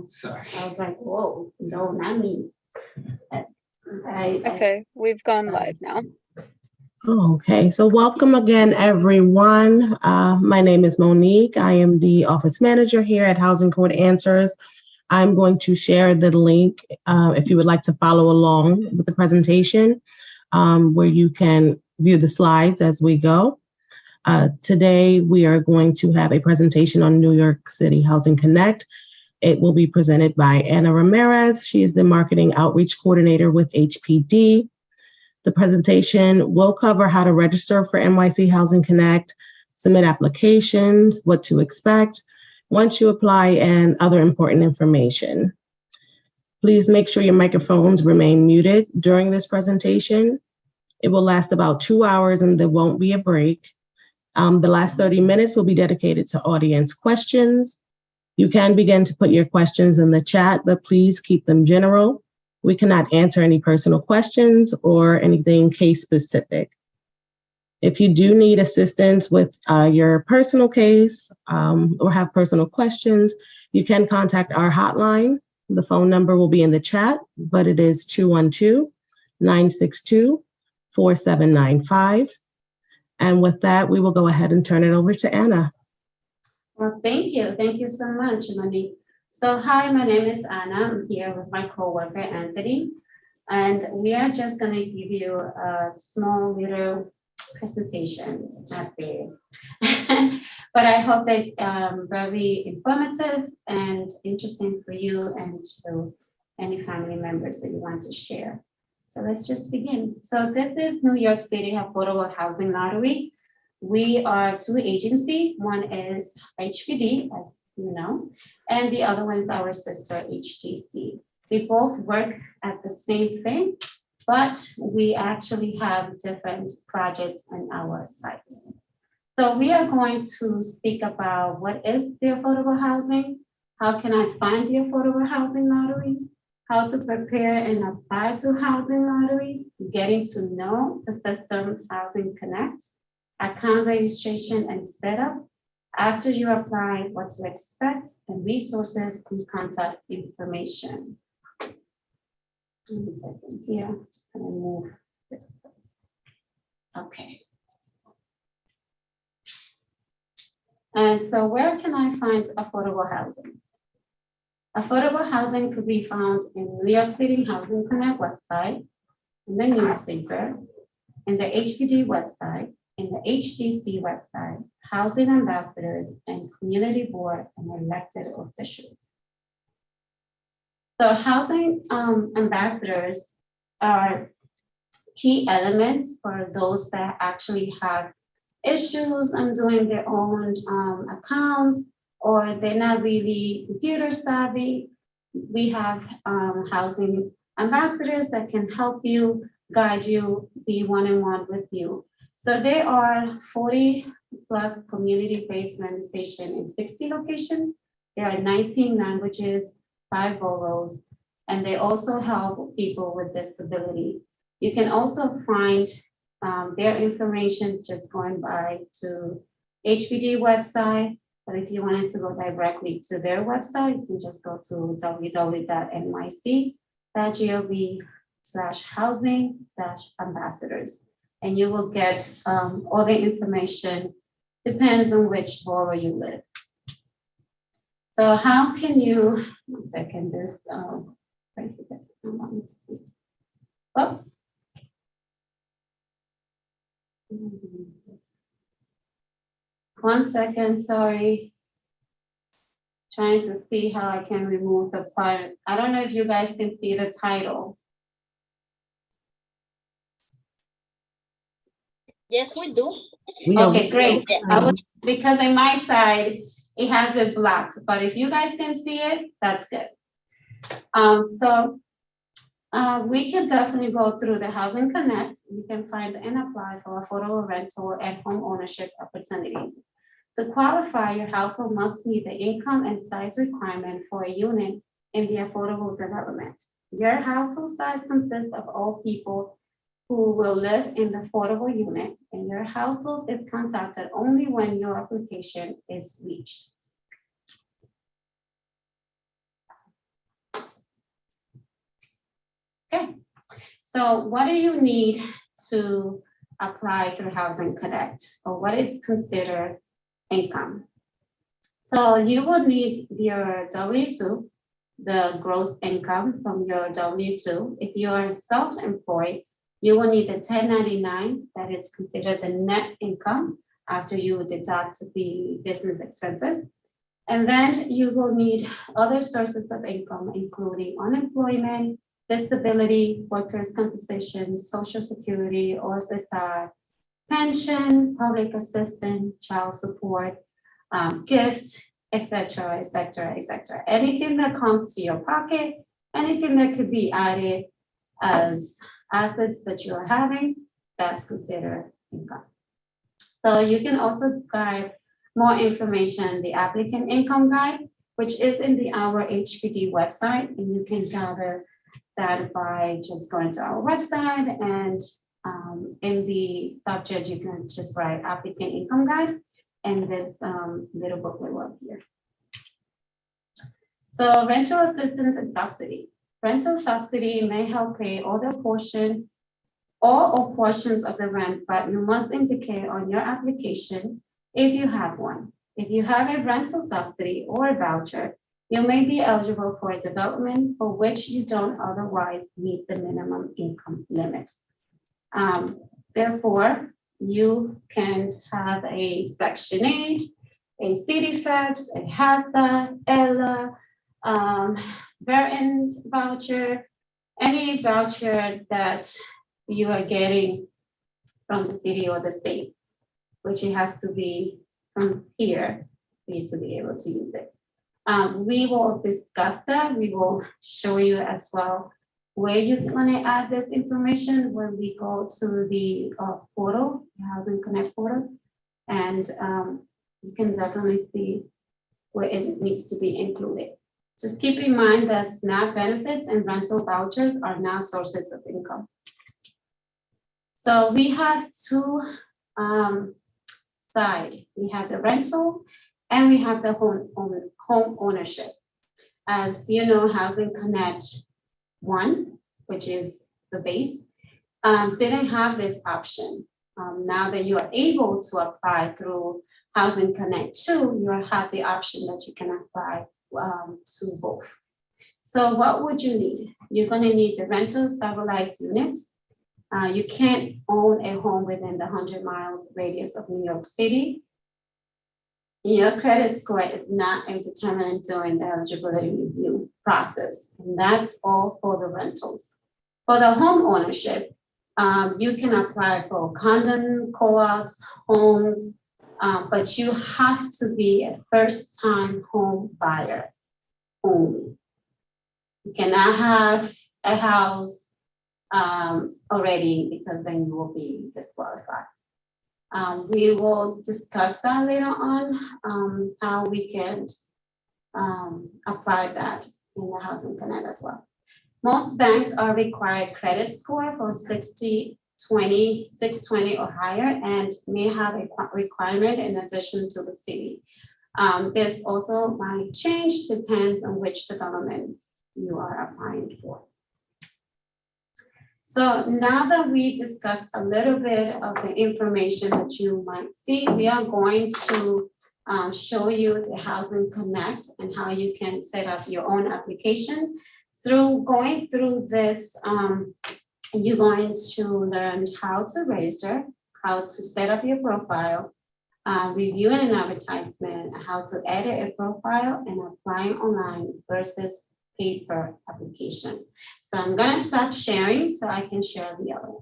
Sorry. I was like, whoa, no, not me. Okay, we've gone live now. Okay, so welcome again, everyone. My name is Monique. I am the office manager here at Housing Code Answers. I'm going to share the link if you would like to follow along with the presentation, where you can view the slides as we go. Today, we are going to have a presentation on New York City Housing Connect. It will be presented by Anna Ramirez. She is the Marketing Outreach Coordinator with HPD. The presentation will cover how to register for NYC Housing Connect, submit applications, what to expect once you apply, and other important information. Please make sure your microphones remain muted during this presentation. It will last about 2 hours and there won't be a break. The last 30 minutes will be dedicated to audience questions. You can begin to put your questions in the chat, but please keep them general. We cannot answer any personal questions or anything case specific. If you do need assistance with your personal case or have personal questions, you can contact our hotline. The phone number will be in the chat, but it is 212-962-4795. And with that, we will go ahead and turn it over to Anna. Well, thank you. Thank you so much, Monique. So hi, my name is Anna. I'm here with my coworker, Anthony, and we are just going to give you a small little presentation. It's not big, but I hope that it's very informative and interesting for you and to any family members that you want to share. So let's just begin. So this is New York City Affordable Housing Lottery. We are two agencies. One is HPD, as you know, and the other one is our sister HTC. We both work at the same thing, but we actually have different projects on our sites. So we are going to speak about what is the affordable housing, how can I find the affordable housing lotteries, how to prepare and apply to housing lotteries, getting to know the system Housing Connect, account registration and setup, after you apply, what to expect, and resources and contact information. Here, I'm gonna move this. Okay. And so where can I find affordable housing? Affordable housing could be found in New York City Housing Connect website, in the newspaper, in the HPD website, in the HDC website, housing ambassadors, and community board and elected officials. So housing ambassadors are key elements for those that actually have issues on doing their own accounts, or they're not really computer savvy. We have housing ambassadors that can help you, guide you, be one-on-one with you. So there are 40 plus community-based organizations in 60 locations. There are 19 languages, 5 boroughs, and they also help people with disability. You can also find their information just going by to HPD website, but if you wanted to go directly to their website, you can just go to www.nyc.gov/housing-ambassadors. And you will get all the information, depends on which borough you live. So how can you, one second, this, oh. One second, sorry. Trying to see how I can remove the part. I don't know if you guys can see the title. Yes, we do. Okay, great. Because on my side, it has it blocked, but if you guys can see it, that's good. We can definitely go through the Housing Connect. You can find and apply for affordable rental and home ownership opportunities. To qualify, your household must meet the income and size requirement for a unit in the affordable development. Your household size consists of all people who will live in the affordable unit, and your household is contacted only when your application is reached. So what do you need to apply through Housing Connect, or what is considered income? So you will need your W-2, the gross income from your W-2. If you are self-employed, you will need the 1099, that is considered the net income after you deduct the business expenses. And then you will need other sources of income, including unemployment, disability, workers' compensation, social security, OSSI, pension, public assistance, child support, gift, etc., etc., etc. Anything that comes to your pocket, anything that could be added as assets that you are having, that's considered income. So you can also guide more information, the applicant income guide, which is in our HPD website, and you can gather that by just going to our website, and in the subject, you can just write applicant income guide, and this little booklet will appear. So rental assistance and subsidy. Rental subsidy may help pay all or portions of the rent, but you must indicate on your application if you have one. If you have a rental subsidy or a voucher, you may be eligible for a development for which you don't otherwise meet the minimum income limit. Therefore, you can have a Section 8, a CDFEX, a HASA, ELA, variant voucher, any voucher that you are getting from the city or the state, which it has to be from here for you to be able to use it. We will discuss that. We will show you as well where you're going to add this information when we go to the portal, the Housing Connect portal, and you can definitely see where it needs to be included. Just keep in mind that SNAP benefits and rental vouchers are now sources of income. So we have two sides. We have the rental and we have the home ownership. As you know, Housing Connect 1, which is the base, didn't have this option. Now that you are able to apply through Housing Connect 2, you have the option that you can apply to both. So what would you need? You're going to need the rental stabilized units. You can't own a home within the 100 miles radius of New York City. Your credit score is not a determinant during the eligibility review process, and that's all for the rentals. For the home ownership, you can apply for condo co-ops, homes, but you have to be a first-time home buyer only. You cannot have a house already, because then you will be disqualified. We will discuss that later on, how we can apply that in the Housing Connect as well. Most banks are required credit score for 620 or higher, and may have a requirement in addition to the city. This also might change, depends on which development you are applying for. So now that we discussed a little bit of the information that you might see, we are going to show you the Housing Connect and how you can set up your own application. Through going through this, you're going to learn how to register, how to set up your profile, review an advertisement, how to edit a profile, and apply online versus paper application. So I'm going to stop sharing so I can share the other one.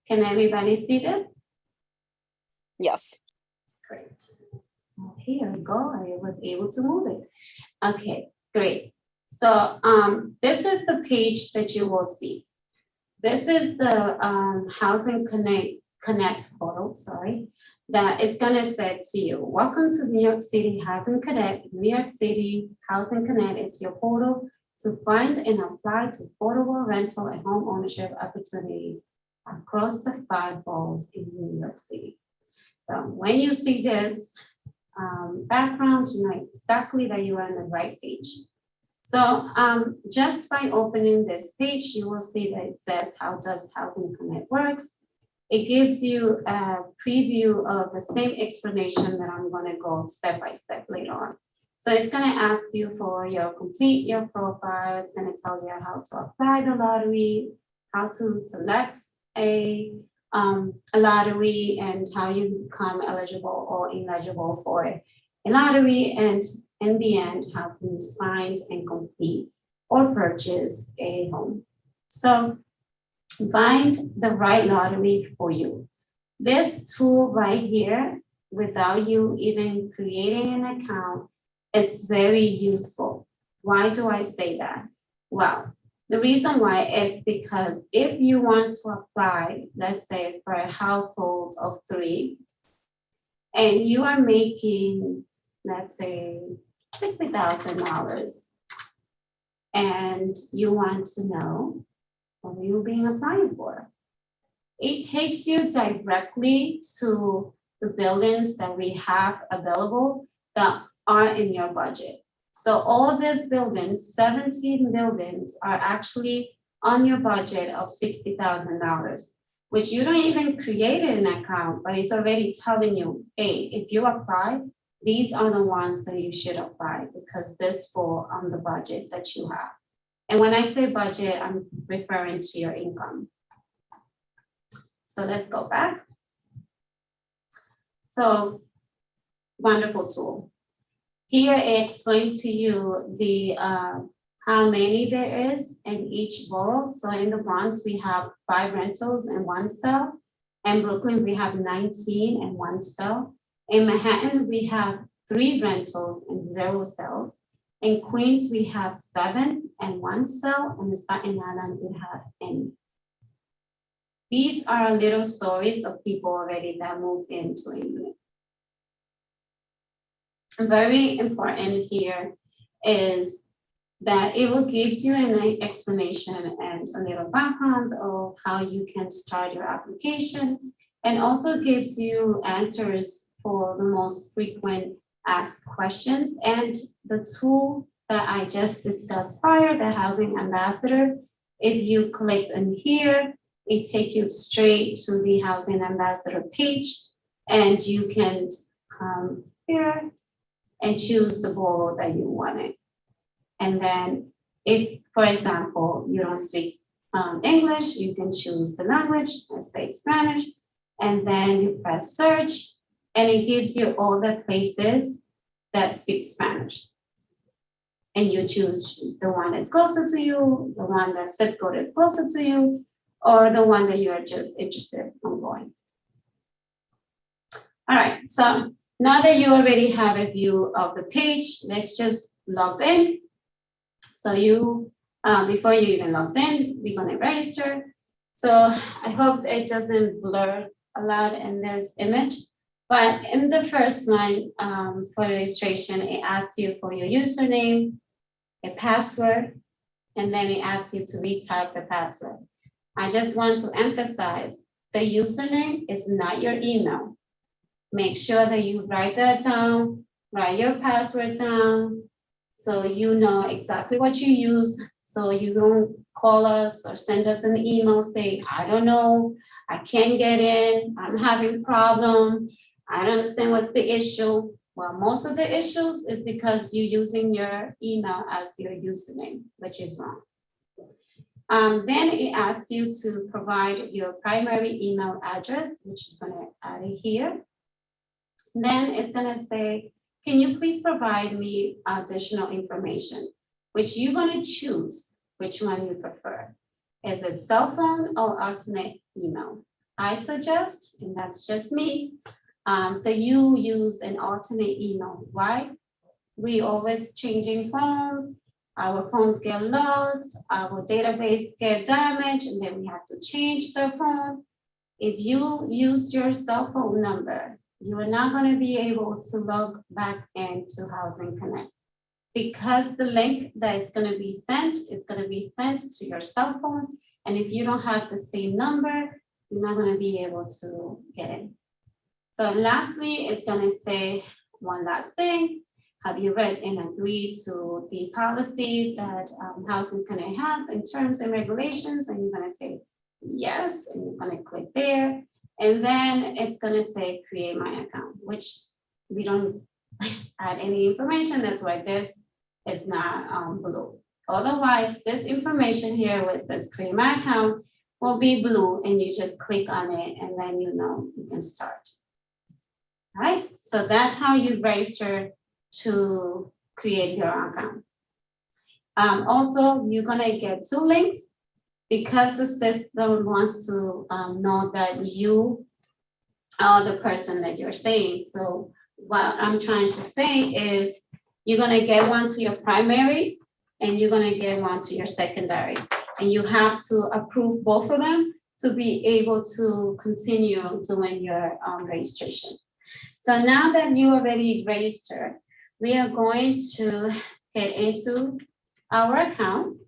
Can everybody see this? Yes. Great. Well, here we go. I was able to move it. Okay, great. So this is the page that you will see. This is the Housing Connect portal, sorry, that it's gonna say to you, welcome to New York City Housing Connect. New York City Housing Connect is your portal to find and apply to affordable rental and home ownership opportunities across the 5 boroughs in New York City. So when you see this background, you know exactly that you are on the right page. So just by opening this page, you will see that it says, how does Housing Connect works? It gives you a preview of the same explanation that I'm going to go step by step later on. So it's going to ask you for complete your profile. It's going to tell you how to apply the lottery, how to select a lottery, and how you become eligible or ineligible for a lottery, and in the end, how can you sign and complete or purchase a home. So find the right lottery for you. This tool right here, without you even creating an account, it's very useful. Why do I say that? Well, the reason why is because if you want to apply, let's say for a household of 3, and you are making, let's say, $60,000, and you want to know what you're being applied for, it takes you directly to the buildings that we have available that are in your budget. So all these buildings, 17 buildings, are actually on your budget of $60,000, which you don't even create an account, but it's already telling you, hey, if you apply, these are the ones that you should apply because this fall on the budget that you have. And when I say budget, I'm referring to your income. So let's go back. So wonderful tool. Here it explains to you the how many there is in each borough. So in the Bronx, we have 5 rentals and 1 sale. In Brooklyn, we have 19 and 1 sale. In Manhattan, we have 3 rentals and 0 sales. In Queens, we have 7 and 1 sale. And in Staten Island, we have any. These are little stories of people already that moved into a unit. Very important here is that it will give you an explanation and a little background of how you can start your application, and also gives you answers for the most frequent asked questions. And the tool that I just discussed prior, the Housing Ambassador, if you clicked in here, it takes you straight to the Housing Ambassador page, and you can come here and choose the borough that you wanted. And then if, for example, you don't speak English, you can choose the language, let's say Spanish, and then you press search, and it gives you all the places that speak Spanish. And you choose the one that's closer to you, the one that zip code is closer to you, or the one that you are just interested in going. All right, so now that you already have a view of the page, let's just log in. So you, before you even logged in, we're gonna register. So I hope it doesn't blur a lot in this image, but in the first one, for registration, it asks you for your username, a password, and then it asks you to retype the password. I just want to emphasize, the username is not your email. Make sure that you write that down, write your password down, so you know exactly what you use, so you don't call us or send us an email saying, I don't know, I can't get in, I'm having problem, I don't understand what's the issue. Well, most of the issues is because you're using your email as your username, which is wrong. Then it asks you to provide your primary email address, which is gonna add it here. Then it's gonna say, can you please provide me additional information, which you're gonna choose which one you prefer. Is it cell phone or alternate email? I suggest, and that's just me, that you use an alternate email. Why? We always changing phones, our phones get lost, our database get damaged, and then we have to change the phone. If you use your cell phone number, you are not going to be able to log back into Housing Connect. because the link that it's going to be sent, it's going to be sent to your cell phone. And if you don't have the same number, you're not going to be able to get in. So lastly, it's going to say one last thing. Have you read and agreed to the policy that Housing Connect has in terms and regulations? And you're going to say yes, and you're going to click there. And then it's going to say create my account, which we don't add any information. That's why this is not blue. Otherwise, this information here where it says create my account will be blue, and you just click on it, and then you know you can start. All right, so that's how you register to create your account. Also, you're gonna get 2 links because the system wants to know that you are the person that you're saying. So what I'm trying to say is you're gonna get one to your primary and you're gonna get one to your secondary. And you have to approve both of them to be able to continue doing your registration. So now that you already registered, we are going to get into our account.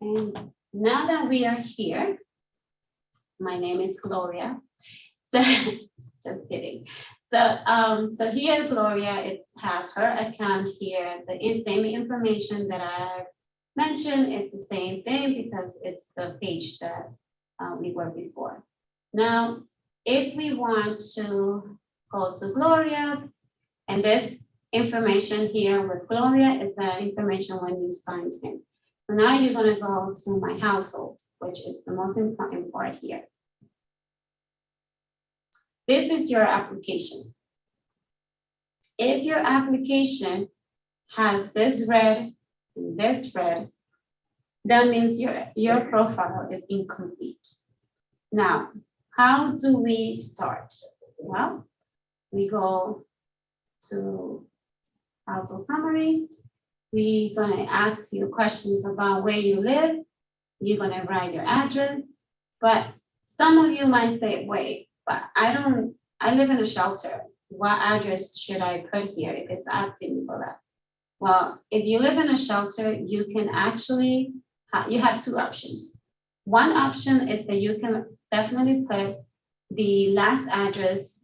And now that we are here, my name is Gloria. So just kidding. So here, Gloria, it's have her account here. The same information that I mentioned is the same thing because it's the page that we were before. Now, if we want to go to Gloria, and this information here with Gloria is the information when you signed in. So now you're gonna go to my household, which is the most important part here. This is your application. If your application has this red and this red, that means your profile is incomplete. Now, how do we start? Well, we go to auto summary. We're gonna ask you questions about where you live. You're gonna write your address, but some of you might say, wait, but I live in a shelter. What address should I put here if it's asking me for that? Well, if you live in a shelter, you can actually, you have 2 options. One option is that you can definitely put the last address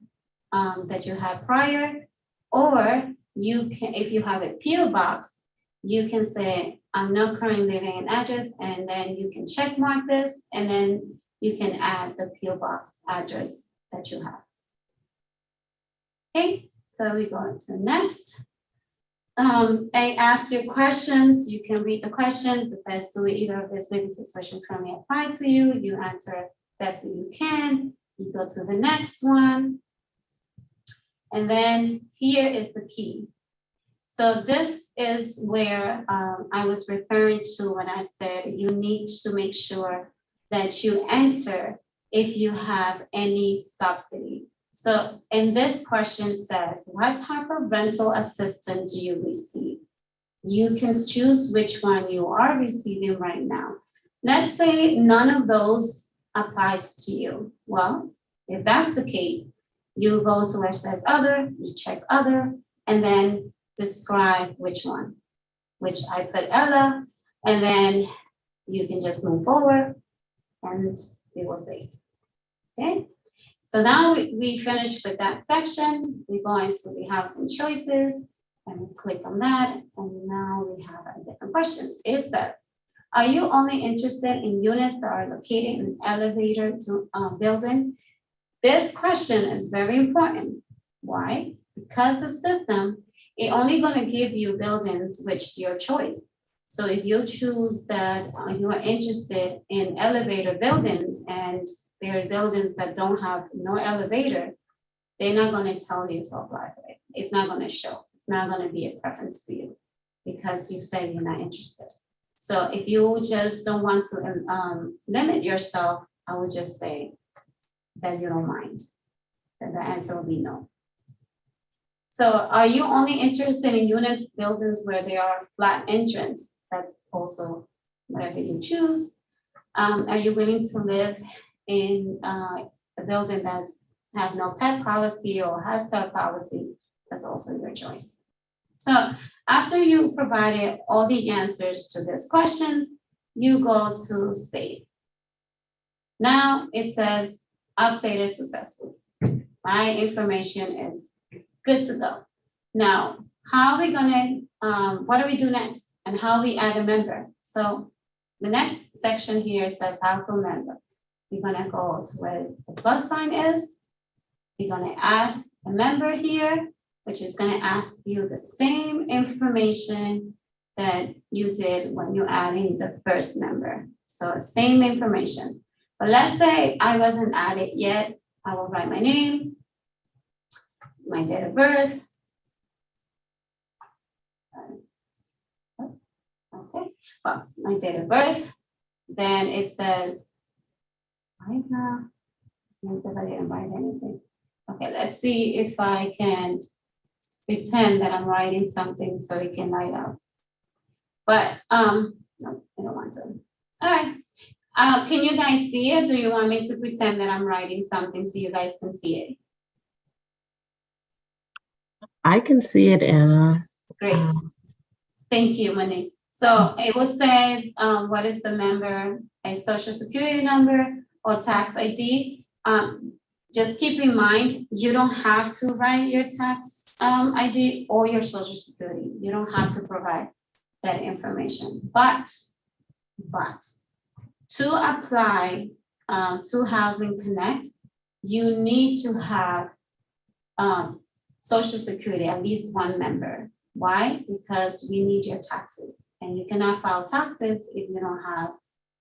that you had prior, or you can, if you have a PO box, you can say, I'm not currently living in address, and then you can check mark this, and then you can add the PO box address that you have. Okay, so we go to next. I ask you questions. You can read the questions. It says, do either of these living situation currently apply to you? You answer best that you can. You go to the next one. And then here is the key. So this is where I was referring to when I said you need to make sure that you enter if you have any subsidy. So, and this question says, what type of rental assistance do you receive? You can choose which one you are receiving right now. Let's say none of those applies to you. Well, if that's the case, you go to where it says other, you check other, and then describe which one, which I put Ella, and then you can just move forward and we will see. Okay, so now we finished with that section. We go into the housing choices and we click on that, and now we have different questions. It says, are you only interested in units that are located in an elevator to building? This question is very important. Why? Because the system is only going to give you buildings which your choice. So if you choose that you are interested in elevator buildings and there are buildings that don't have no elevator, they're not going to tell you to apply for it. It's not going to show. It's not going to be a preference for you because you say you're not interested. So if you just don't want to limit yourself, I would just say that you don't mind. Then the answer will be no. So are you only interested in units, buildings where there are flat entrance? That's also whatever you choose. Are you willing to live in a building that's have no pet policy or has pet policy? That's also your choice. So after you provided all the answers to these questions, you go to save. Now it says updated successfully. My information is good to go. Now, how are we gonna, what do we do next? And how we add a member? So the next section here says how to member. You're gonna go to where the plus sign is. You're gonna add a member here, which is gonna ask you the same information that you did when you're adding the first member. So same information. But let's say I wasn't added yet. I will write my name, my date of birth. Okay, well, my date of birth. Then it says, right now, because I didn't write anything. Okay, let's see if I can pretend that I'm writing something so it can light up. But no, I don't want to. All right. Can you guys see it? Do you want me to pretend that I'm writing something so you guys can see it? I can see it, Anna. Great. Thank you, Monique. So it will say, what is the member, a social security number or tax ID? Just keep in mind, you don't have to write your tax ID or your social security. You don't have to provide that information. But to apply to Housing Connect, you need to have social security, at least one member. Why? Because we need your taxes, and you cannot file taxes if you don't have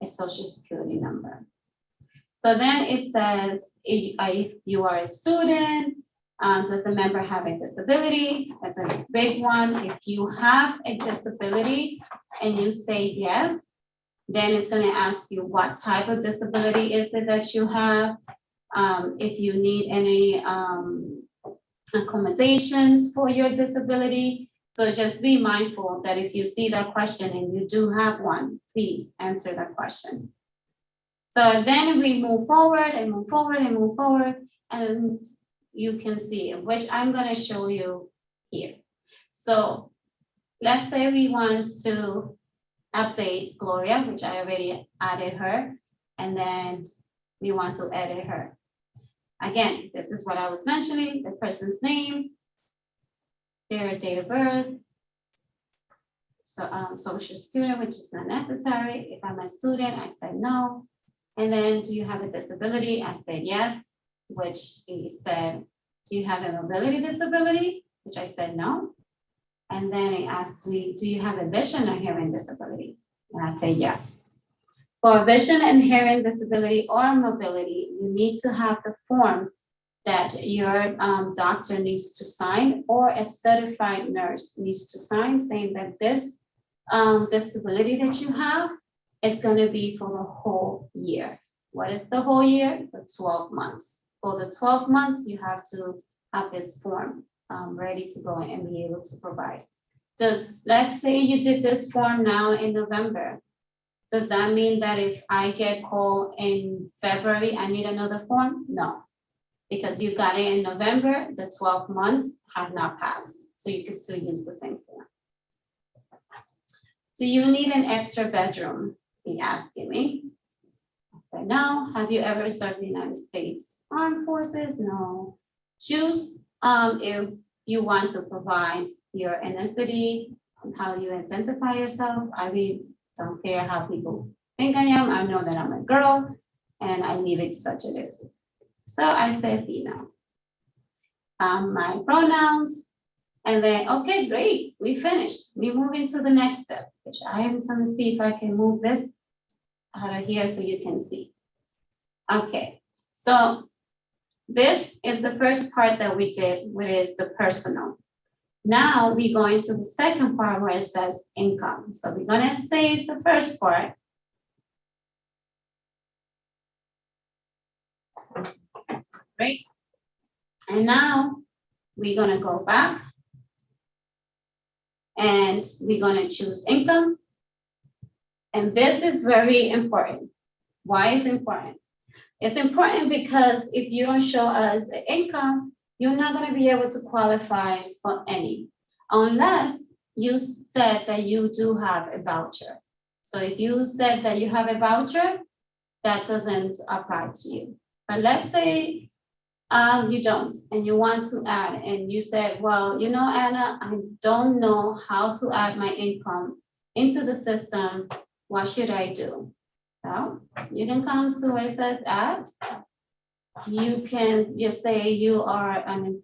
a social security number. So then it says, if you are a student, does the member have a disability? That's a big one. If you have a disability and you say yes, then it's going to ask you what type of disability is it that you have. If you need any accommodations for your disability. So just be mindful that if you see that question and you do have one, please answer that question. So then we move forward and move forward and move forward, and you can see, which I'm going to show you here. So let's say we want to update Gloria, which I already added her, and then we want to edit her. Again, this is what I was mentioning, the person's name, their date of birth, so social security, which is not necessary. If I'm a student, I said no. And then, do you have a disability? I said yes, which he said, do you have a mobility disability? Which I said no. And then he asked me, do you have a vision or hearing disability? And I said yes. For vision and hearing disability or mobility, you need to have the form that your doctor needs to sign or a certified nurse needs to sign, saying that this disability that you have is going to be for the whole year. What is the whole year? The 12 months. For the 12 months, you have to have this form ready to go and be able to provide. Let's say you did this form now in November. Does that mean that if I get called in February, I need another form? No, because you got it in November, the 12 months have not passed. So you can still use the same form. Do you need an extra bedroom? He asked me. I said, no. Have you ever served the United States Armed Forces? No. Choose if you want to provide your ethnicity and how you identify yourself. I really don't care how people think I am. I know that I'm a girl and I leave it such it is. So I said female. My pronouns, and then, okay, great, we finished. We move into the next step, which I am going to see if I can move this out of here so you can see. Okay, so this is the first part that we did, which is the personal. Now we go into the second part where it says income. So we're going to save the first part. Great. And now we're gonna go back and we're gonna choose income. And this is very important. Why is it important? It's important because if you don't show us the income, you're not gonna be able to qualify for any, unless you said that you do have a voucher. So if you said that you have a voucher, that doesn't apply to you. But let's say you don't, and you want to add, and you said, well, you know, Anna, I don't know how to add my income into the system. What should I do? Well, you can come to where it says add. You can just say you are an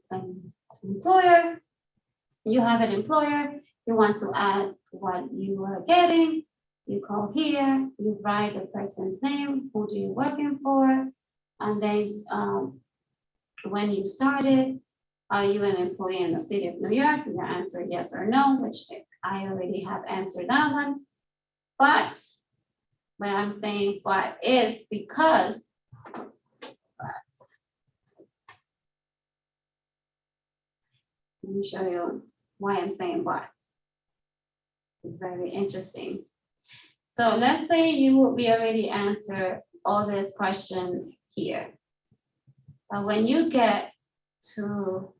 employer. You have an employer. You want to add what you are getting. You call here. You write the person's name. Who do you working for? And then when you started, are you an employee in the city of New York? You answer yes or no, which I already have answered that one. But when I'm saying but is because, let me show you why I'm saying but. It's very interesting. So let's say we already answered all these questions here. But when you get to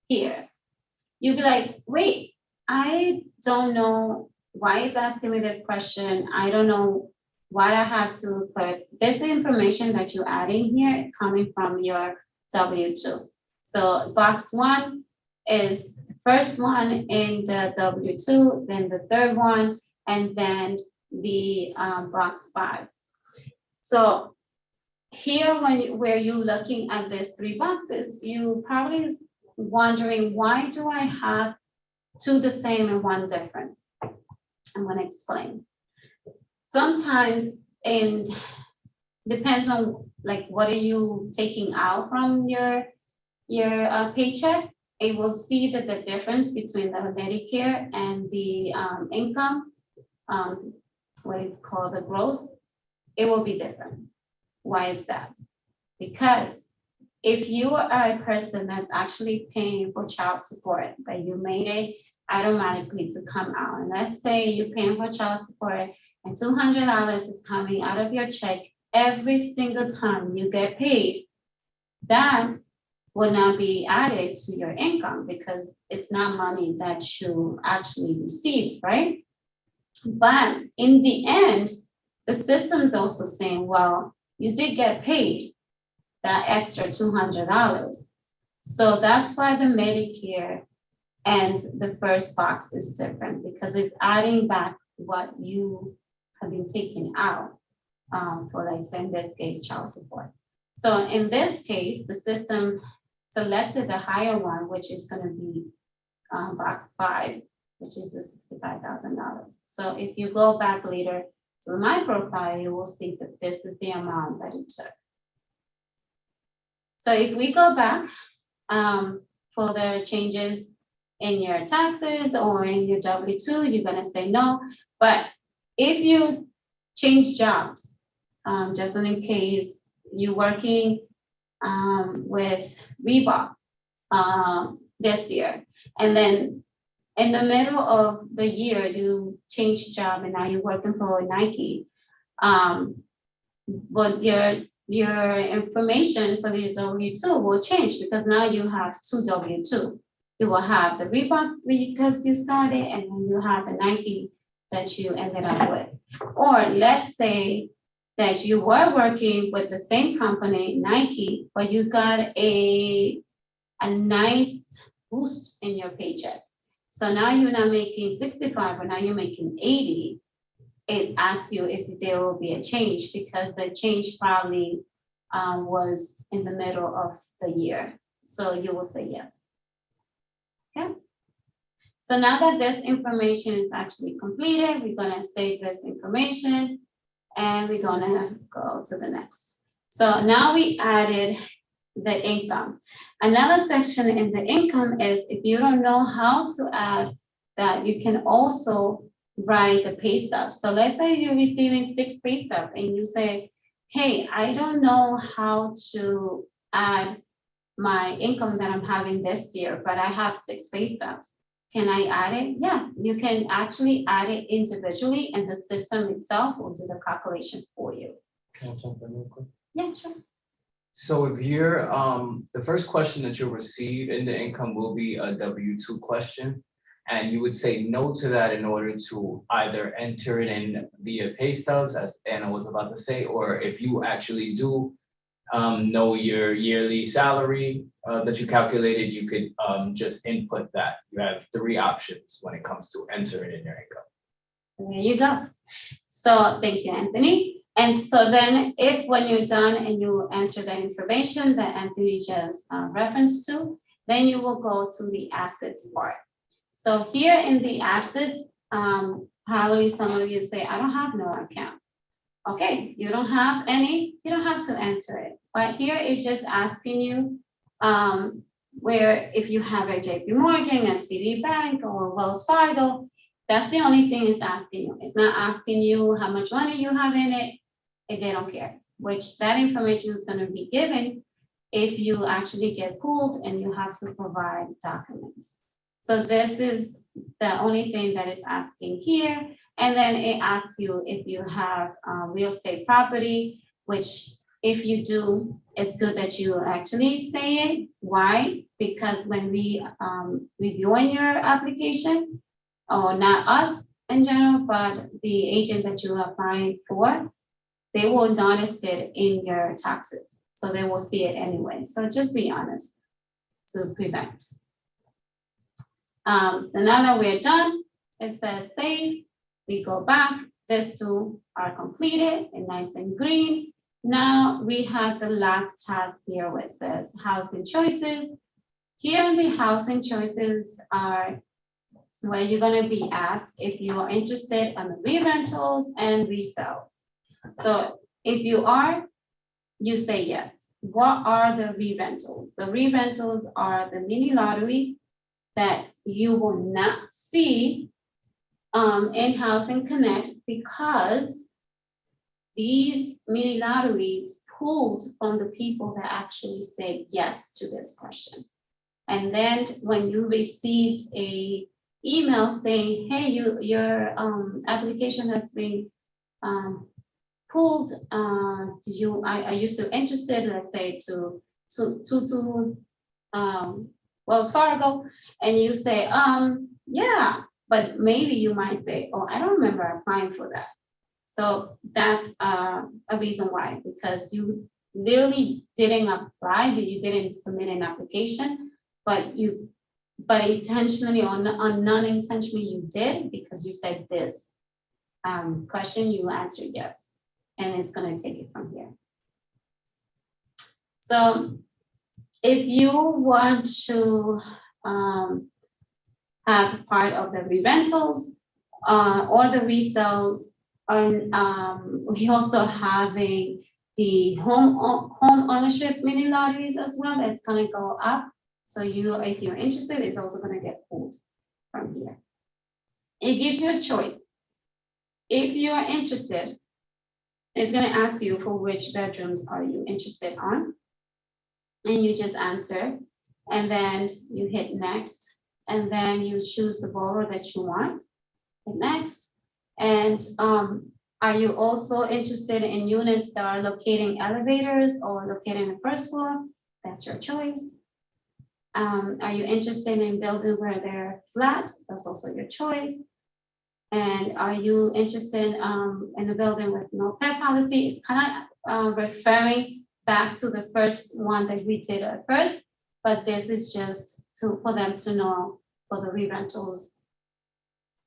here, you'll be like, wait, I don't know why it's asking me this question. I don't know why I have to put this information that you're adding here coming from your W-2. So box 1 is the first one in the W-2, then the third one, and then the box 5. So here, where you're looking at these 3 boxes, you probably wondering, why do I have 2 the same and 1 different? I'm gonna explain. Sometimes, and depends on like what are you taking out from your paycheck, it will see that the difference between the Medicare and the income, what is called the gross, it will be different. Why is that? Because if you are a person that's actually paying for child support, but you made it automatically to come out, and let's say you're paying for child support and $200 is coming out of your check every single time you get paid, that will not be added to your income because it's not money that you actually received, right? But in the end, the system is also saying, well, you did get paid that extra $200. So that's why the Medicare and the first box is different, because it's adding back what you have been taking out for, like, say, in this case, child support. So in this case, the system selected the higher one, which is going to be box 5, which is the $65,000. So if you go back later to my profile, you will see that this is the amount that it took. So if we go back for the changes in your taxes or in your W-2, you're gonna say no. But if you change jobs, just in case you're working with Reebok this year, and then in the middle of the year, you change job and now you're working for Nike, but your information for the W-2 will change because now you have 2 W-2. You will have the Reebok because you started, and then you have the Nike that you ended up with. Or let's say that you were working with the same company, Nike, but you got a nice boost in your paycheck. So now you're not making 65, but now you're making 80. It asks you if there will be a change because the change probably was in the middle of the year. So you will say yes. Okay. So now that this information is actually completed, we're gonna save this information and we're gonna go to the next. So now we added the income. Another section in the income is if you don't know how to add that, you can also write the pay stub. So let's say you're receiving 6 pay stubs and you say, hey, I don't know how to add my income that I'm having this year, but I have 6 pay stubs. Can I add it? Yes, you can actually add it individually and the system itself will do the calculation for you. Can I jump in real quick? Yeah, sure. So if you're, the first question that you'll receive in the income will be a W-2 question. And you would say no to that in order to either enter it in via pay stubs, as Anna was about to say, or if you actually do know your yearly salary that you calculated, you could just input that. You have 3 options when it comes to entering in your income. There you go. So thank you, Anthony. And so then if when you're done and you enter the information that Anthony just referenced to, then you will go to the assets part. So here in the assets, probably some of you say, I don't have no account. Okay, you don't have any, you don't have to enter it. But here it's just asking you where if you have a JP Morgan, a TD Bank, or Wells Fargo, that's the only thing it's asking you. It's not asking you how much money you have in it, and they don't care, which that information is going to be given if you actually get pulled and you have to provide documents. So this is the only thing that it's asking here. And then it asks you if you have real estate property, which if you do, it's good that you actually say it. Why? Because when we reviewing your application, or not us in general, but the agent that you are applying for, they will notice it in your taxes. So they will see it anyway. So just be honest to prevent. Now that we're done, it says save. We go back. These 2 are completed and nice and green. Now we have the last task here where it says housing choices. Here in the housing choices are where you're going to be asked if you are interested in the re-rentals and resales. So if you are, you say yes. What are the re-rentals? The re-rentals are the mini lotteries that you will not see in Housing Connect because these mini lotteries pulled from the people that actually said yes to this question. And then when you received a email saying, hey, your application has been pulled. Are you still interested, let's say, to Wells Fargo? And you say, yeah, but maybe you might say, oh, I don't remember applying for that. So that's a reason why, because you literally didn't apply, you didn't submit an application, but intentionally or non-intentionally you did, because you said this question, you answered yes, and it's going to take it from here. So if you want to have part of the re-rentals or the resales, we also having the home ownership mini lotteries as well. That's going to go up. So if you're interested, it's also going to get pulled from here. It gives you a choice. If you are interested, it's going to ask you for which bedrooms are you interested on. And you just answer, and then you hit next, and then you choose the borrower that you want. Hit next. And are you also interested in units that are locating elevators or located in the first floor? That's your choice. Are you interested in buildings where they're flat? That's also your choice. And are you interested in a building with no pet policy? It's kind of referring back to the first one that we did at first, but this is just for them to know for the re-rentals.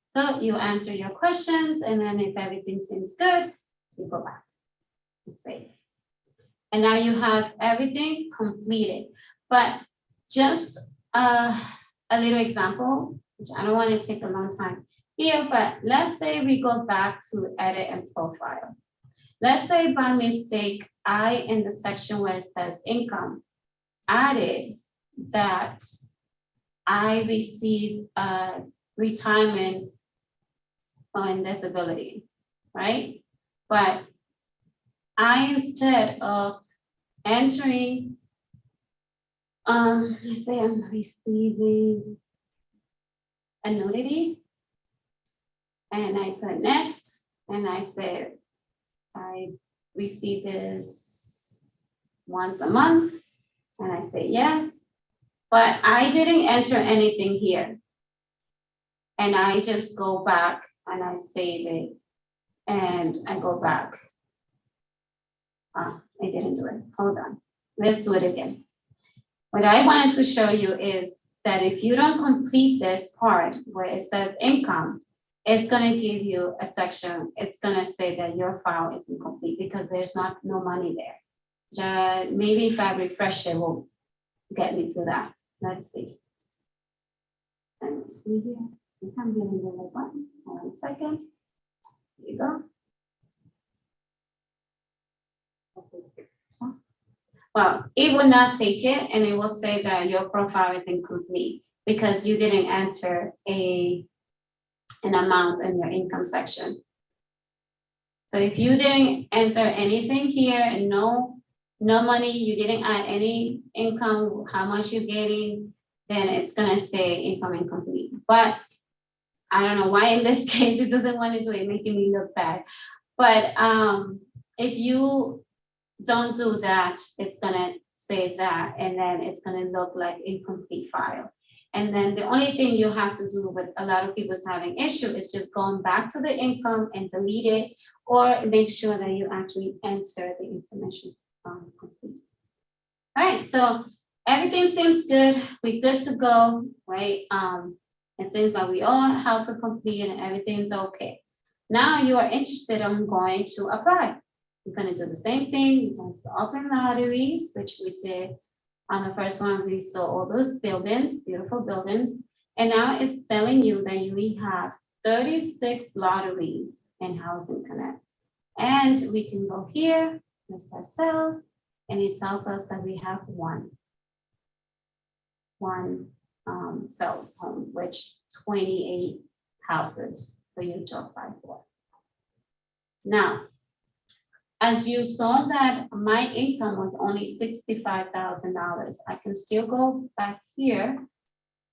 So you answer your questions, and then if everything seems good, you go back and save. And now you have everything completed. But just a little example, which I don't want to take a long time here, but let's say we go back to edit and profile. Let's say by mistake, in the section where it says income, added that I received retirement on disability, right? But instead of entering Let's say I'm receiving annuity, and I put next, and I say I receive this once a month, and I say yes, but I didn't enter anything here. And I just go back and I save it, and I go back. I didn't do it, hold on, let's do it again. What I wanted to show you is that if you don't complete this part where it says income, it's gonna give you a section, it's gonna say that your file is incomplete because there's no money there. Maybe if I refresh it, will get me to that. Let's see. Let me see here. I think I'm getting the right button. Hold on a second. Here you go. Well, it will not take it, and it will say that your profile is incomplete because you didn't enter an amount in your income section. So if you didn't enter anything here and no money, you didn't add any income, how much you're getting, then it's gonna say income incomplete. But I don't know why in this case it doesn't want to do it, making me look bad. But if you don't do that, it's gonna say that, and then it's gonna look like incomplete file. And then the only thing you have to do with a lot of people's having issue is just going back to the income and delete it, or make sure that you actually enter the information complete. All right, so everything seems good. We're good to go, right? It seems like we all have to complete and everything's okay. Now you are interested, I'm going to apply. We're gonna do the same thing. We're going to open lotteries, which we did on the first one. We saw all those buildings, beautiful buildings. And now it's telling you that we have 36 lotteries in Housing Connect. And we can go here, it says sales, and it tells us that we have one sales home, which 28 houses for you to apply for. Now, as you saw that my income was only $65,000, I can still go back here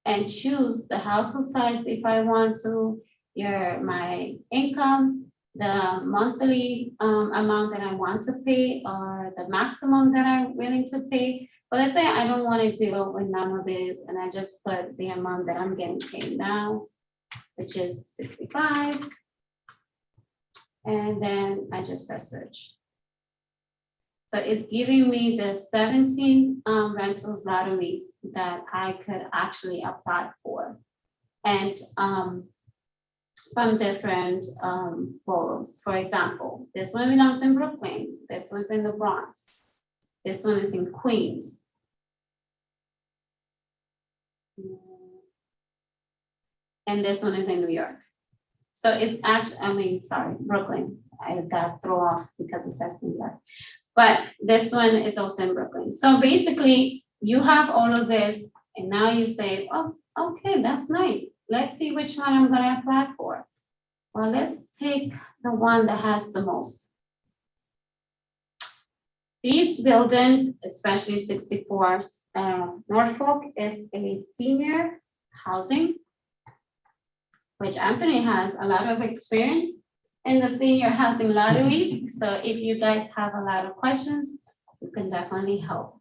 and choose the household size if I want to, my income, the monthly amount that I want to pay, or the maximum that I'm willing to pay. But let's say I don't want to deal with none of this, and I just put the amount that I'm getting paid now, which is 65. And then I just press search. So it's giving me the 17 rentals lotteries that I could actually apply for. And from different boroughs. For example, this one belongs in Brooklyn. This one's in the Bronx. This one is in Queens. And this one is in New York. So it's actually, Brooklyn. I got thrown off because it says New York. But this one is also in Brooklyn. So basically, you have all of this, and now you say, oh, okay, that's nice. Let's see which one I'm gonna apply for. Well, let's take the one that has the most. This building, especially 64 Norfolk, is a senior housing, which Anthony has a lot of experience in the senior housing lotteries. So if you guys have a lot of questions, you can definitely help.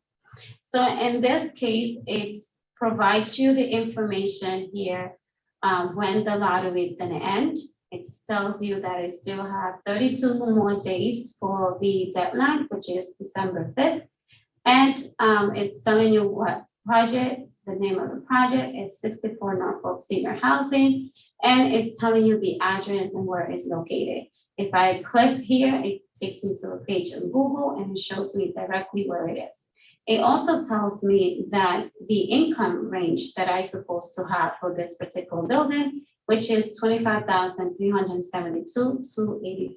So in this case, it provides you the information here when the lottery is going to end. It tells you that it still have 32 more days for the deadline, which is December 5th. And it's telling you what project, the name of the project is 64 Norfolk Senior Housing, and it's telling you the address and where it's located. If I clicked here, it takes me to a page in Google and it shows me directly where it is. It also tells me that the income range that I'm supposed to have for this particular building, which is $25,372 to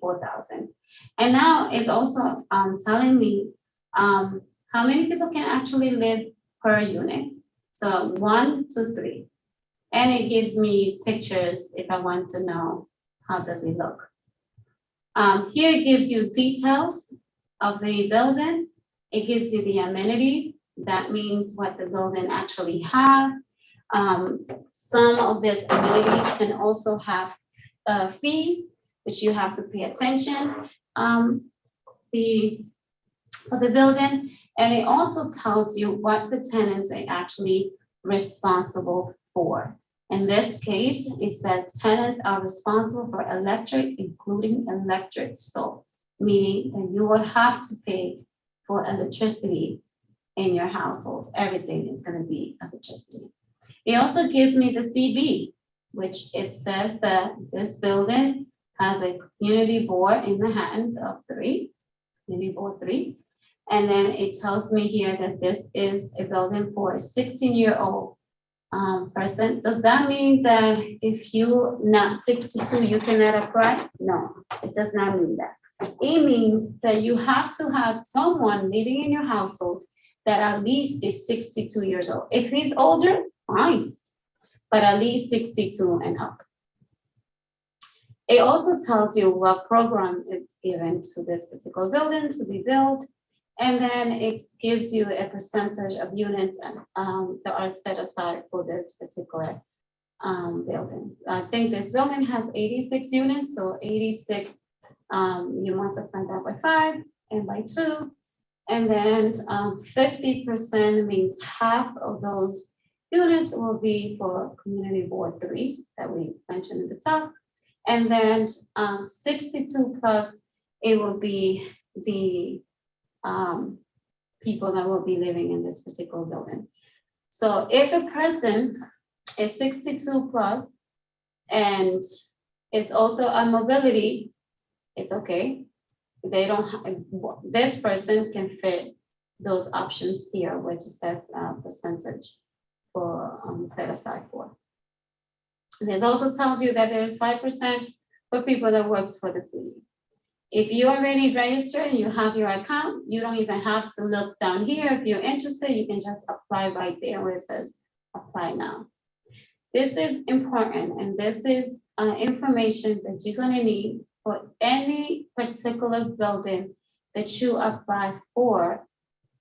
$84,000. And now it's also telling me how many people can actually live per unit. So 1 to 3. And it gives me pictures if I want to know how does it look. Here it gives you details of the building. It gives you the amenities. That means what the building actually have. Some of these amenities can also have fees, which you have to pay attention for the building. And it also tells you what the tenants are actually responsible for. In this case, it says tenants are responsible for electric, including electric stove, meaning that you would have to pay for electricity in your household. Everything is going to be electricity. It also gives me the CB, which it says that this building has a community board in Manhattan of 3, community board 3. And then it tells me here that this is a building for a 16-year-old person. Does that mean that if you're not 62, you cannot apply? No, it does not mean that. It means that you have to have someone living in your household that at least is 62 years old. If he's older, fine, but at least 62 and up. It also tells you what program is given to this particular building to be built. And then it gives you a percentage of units that are set aside for this particular building. I think this building has 86 units, so 86, you multiply that by 5 and by 2. And then 50% means half of those units will be for community board 3 that we mentioned at the top. And then 62 plus, it will be the people that will be living in this particular building. So if a person is 62 plus and it's also a mobility, it's okay. They don't, this person can fit those options here, which says percentage for set aside for. This also tells you that there's 5% for people that works for the city. If you already registered and you have your account, you don't even have to look down here. If you're interested, you can just apply right there where it says apply now. This is important, and this is information that you're gonna need for any particular building that you apply for.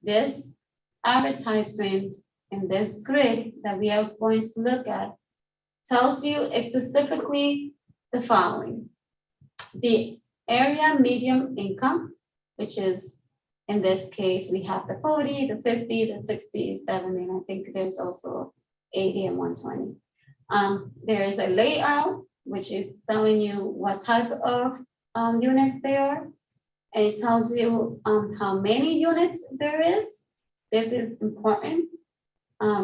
This advertisement and this grid that we are going to look at tells you specifically the following. The area medium income, which is, in this case, we have the 40, the 50, the 60, 70, and I think there's also 80 and 120. There's a layout, which is telling you what type of units they are. And it tells you how many units there is. This is important.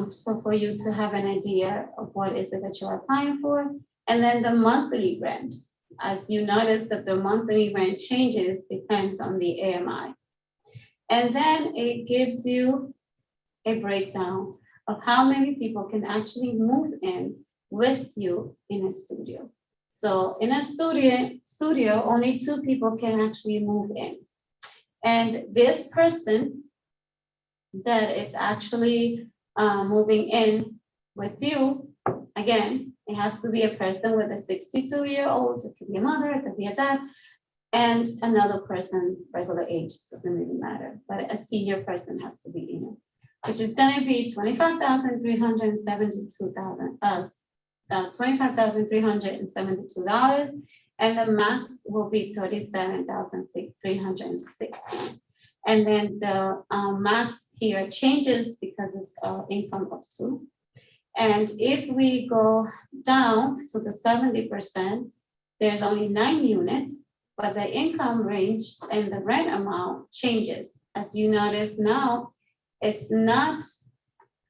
So for you to have an idea of what is it that you're applying for. And then the monthly rent. As you notice that the monthly rent changes depends on the AMI. And then it gives you a breakdown of how many people can actually move in with you in a studio. So in a studio, only 2 people can actually move in. And this person that is actually moving in with you, again, it has to be a person with a 62-year-old, it could be a mother, it could be a dad, and another person, regular age, doesn't really matter, but a senior person has to be in it, which is gonna be $25,372, and the max will be $37,360. And then the max here changes because it's income of 2. And if we go down to the 70%, there's only 9 units, but the income range and the rent amount changes. As you notice now, it's not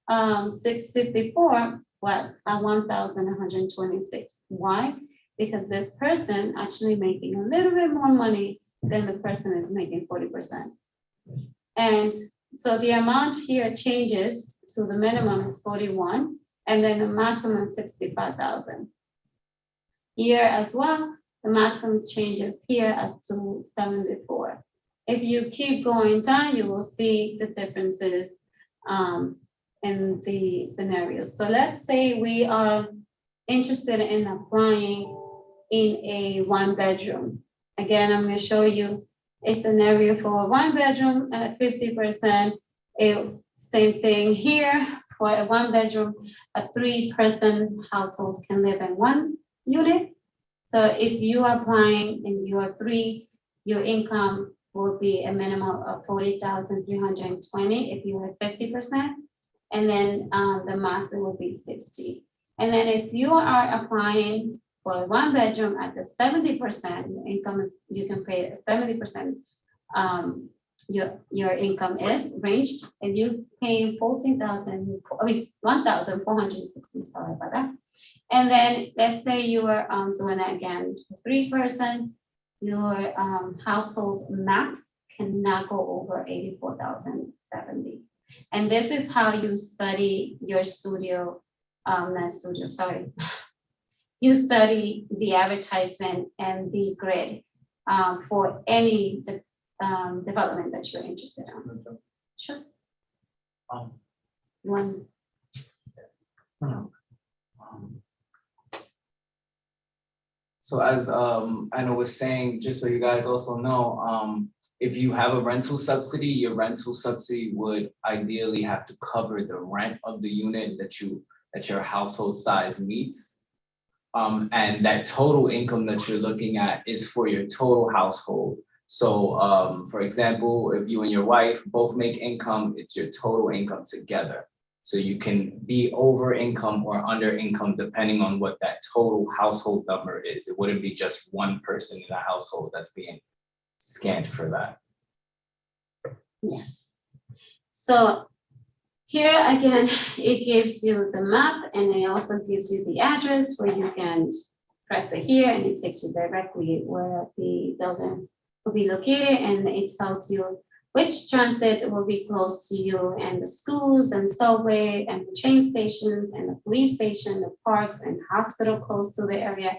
654, but 1,126. Why? Because this person actually making a little bit more money than the person is making 40%. And so the amount here changes to the minimum is 41, and then the maximum 65,000. Here as well, the maximum changes here up to 74. If you keep going down, you will see the differences in the scenarios. So let's say we are interested in applying in a 1-bedroom. Again, I'm going to show you a scenario for a 1-bedroom at 50%. It Same thing here, for a 1-bedroom, a 3-person household can live in 1 unit. So if you are applying and you are 3, your income will be a minimum of 40,320 if you are 50%. And then the max will be 60. And then if you are applying for a 1-bedroom at the 70%, your income is, you can pay 70%. Your income is ranged, and you pay 1,460, sorry about that. And then let's say you are doing it again, 3%, your household max cannot go over 84,070. And this is how you study your studio, not studio, sorry. You study the advertisement and the grid for any development that you're interested in. Sure. One. So as Anna was saying, just so you guys also know, if you have a rental subsidy, your rental subsidy would ideally have to cover the rent of the unit that your household size meets. And that total income that you're looking at is for your total household. So for example, if you and your wife both make income, it's your total income together. So you can be over income or under income depending on what that total household number is. It wouldn't be just one person in the household that's being scanned for that. Yes. So here again, it gives you the map, and it also gives you the address where you can press it here, and it takes you directly where the building will be located, and it tells you which transit will be close to you, and the schools and subway and the train stations and the police station, the parks and hospital close to the area.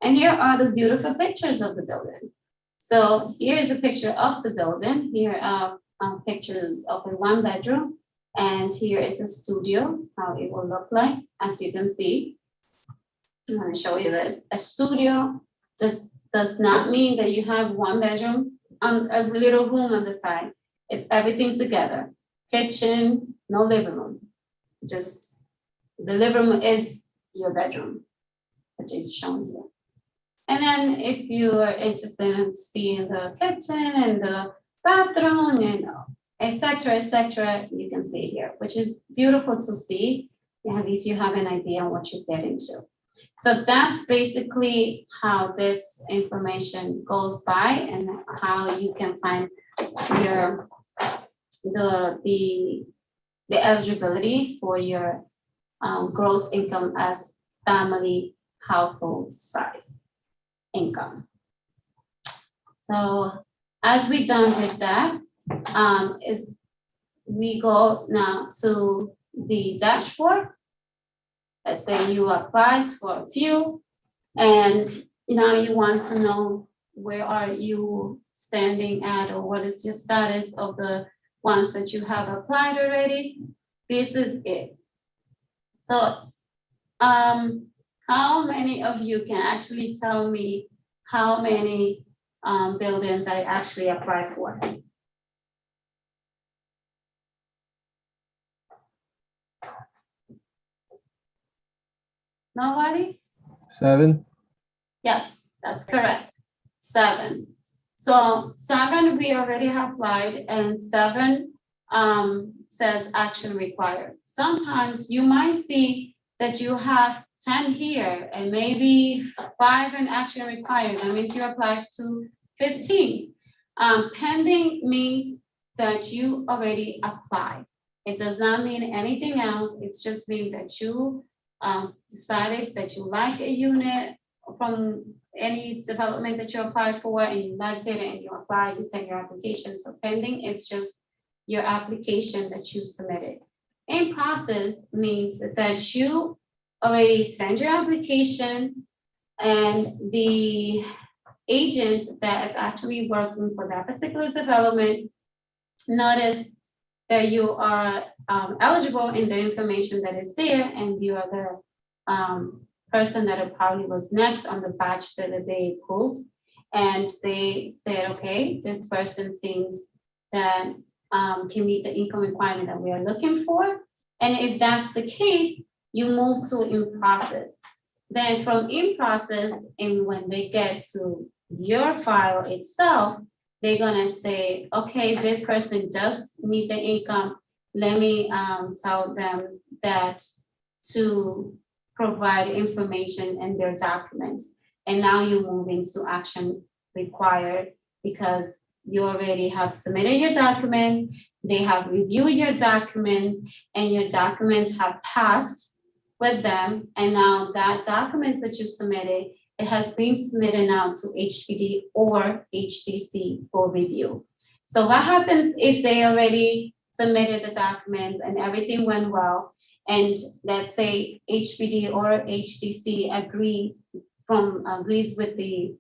And here are the beautiful pictures of the building. So here's a picture of the building. Here are pictures of a 1-bedroom, and here is a studio, how it will look like. As you can see, I'm going to show you this. A studio just does not mean that you have 1 bedroom on a little room on the side. It's everything together. Kitchen, no living room. Just the living room is your bedroom, which is shown here. And then if you are interested in seeing the kitchen and the bathroom and etc., you can see here, which is beautiful to see. At least you have an idea on what you get into. So that's basically how this information goes by and how you can find your the eligibility for your gross income as family household size income. So as we're done with that, is we go now to the dashboard. Let's say you applied for a few, and now you want to know where are you standing at, or what is your status of the ones that you have applied already. This is it. So how many of you can actually tell me how many buildings I actually applied for? Nobody? 7. Yes, that's correct. 7. So 7, we already have applied, and 7 says action required. Sometimes you might see that you have 10 here and maybe 5 in action required. That means you applied to 15. Pending means that you already applied. It does not mean anything else. It's just mean that you decided that you like a unit from any development that you applied for, and you liked it and you applied, you sent your application. So pending is just your application that you submitted. In process means that you already sent your application, and the agent that is actually working for that particular development notice that you are eligible in the information that is there, and you are the person that probably was next on the batch that they pulled, and they said, okay, this person seems that can meet the income requirement that we are looking for. And if that's the case, you move to in process. Then from in process, and when they get to your file itself, they're gonna say, okay, this person does meet the income. Let me tell them that to provide information in their documents. And now you move into action required because you already have submitted your documents, they have reviewed your documents, and your documents have passed with them. And now that documents that you submitted, it has been submitted now to HPD or HDC for review. So what happens if they already submitted the documents and everything went well, and let's say HPD or HDC agrees with the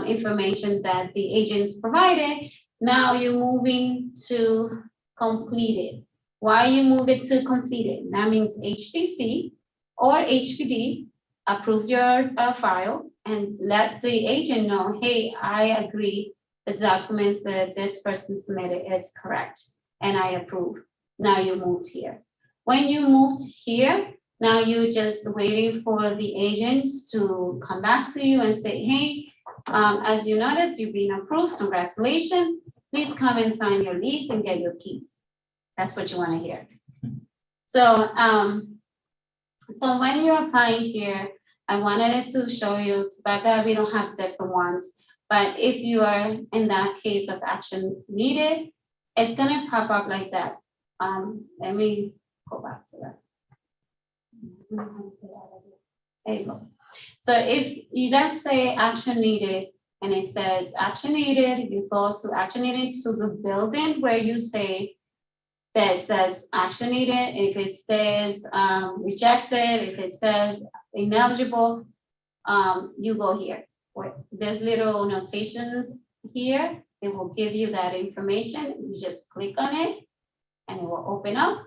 information that the agents provided, now you're moving to completed. Why you move it to completed? That means HDC or HPD approve your file and let the agent know, hey, I agree the documents that this person submitted is correct and I approve. Now you moved here. When you moved here, now you're just waiting for the agents to come back to you and say, hey, as you notice, you've been approved, congratulations. Please come and sign your lease and get your keys. That's what you want to hear. So, so when you're applying here, I wanted it to show you, but that we don't have different ones. But if you are in that case of action needed, it's gonna pop up like that. Let me go back to that. There you go. So if you let's say action needed, and it says action needed, you go to action needed to the building where you say that says action needed. If it says rejected, if it says ineligible, you go here. There's little notations here. It will give you that information. You just click on it and it will open up,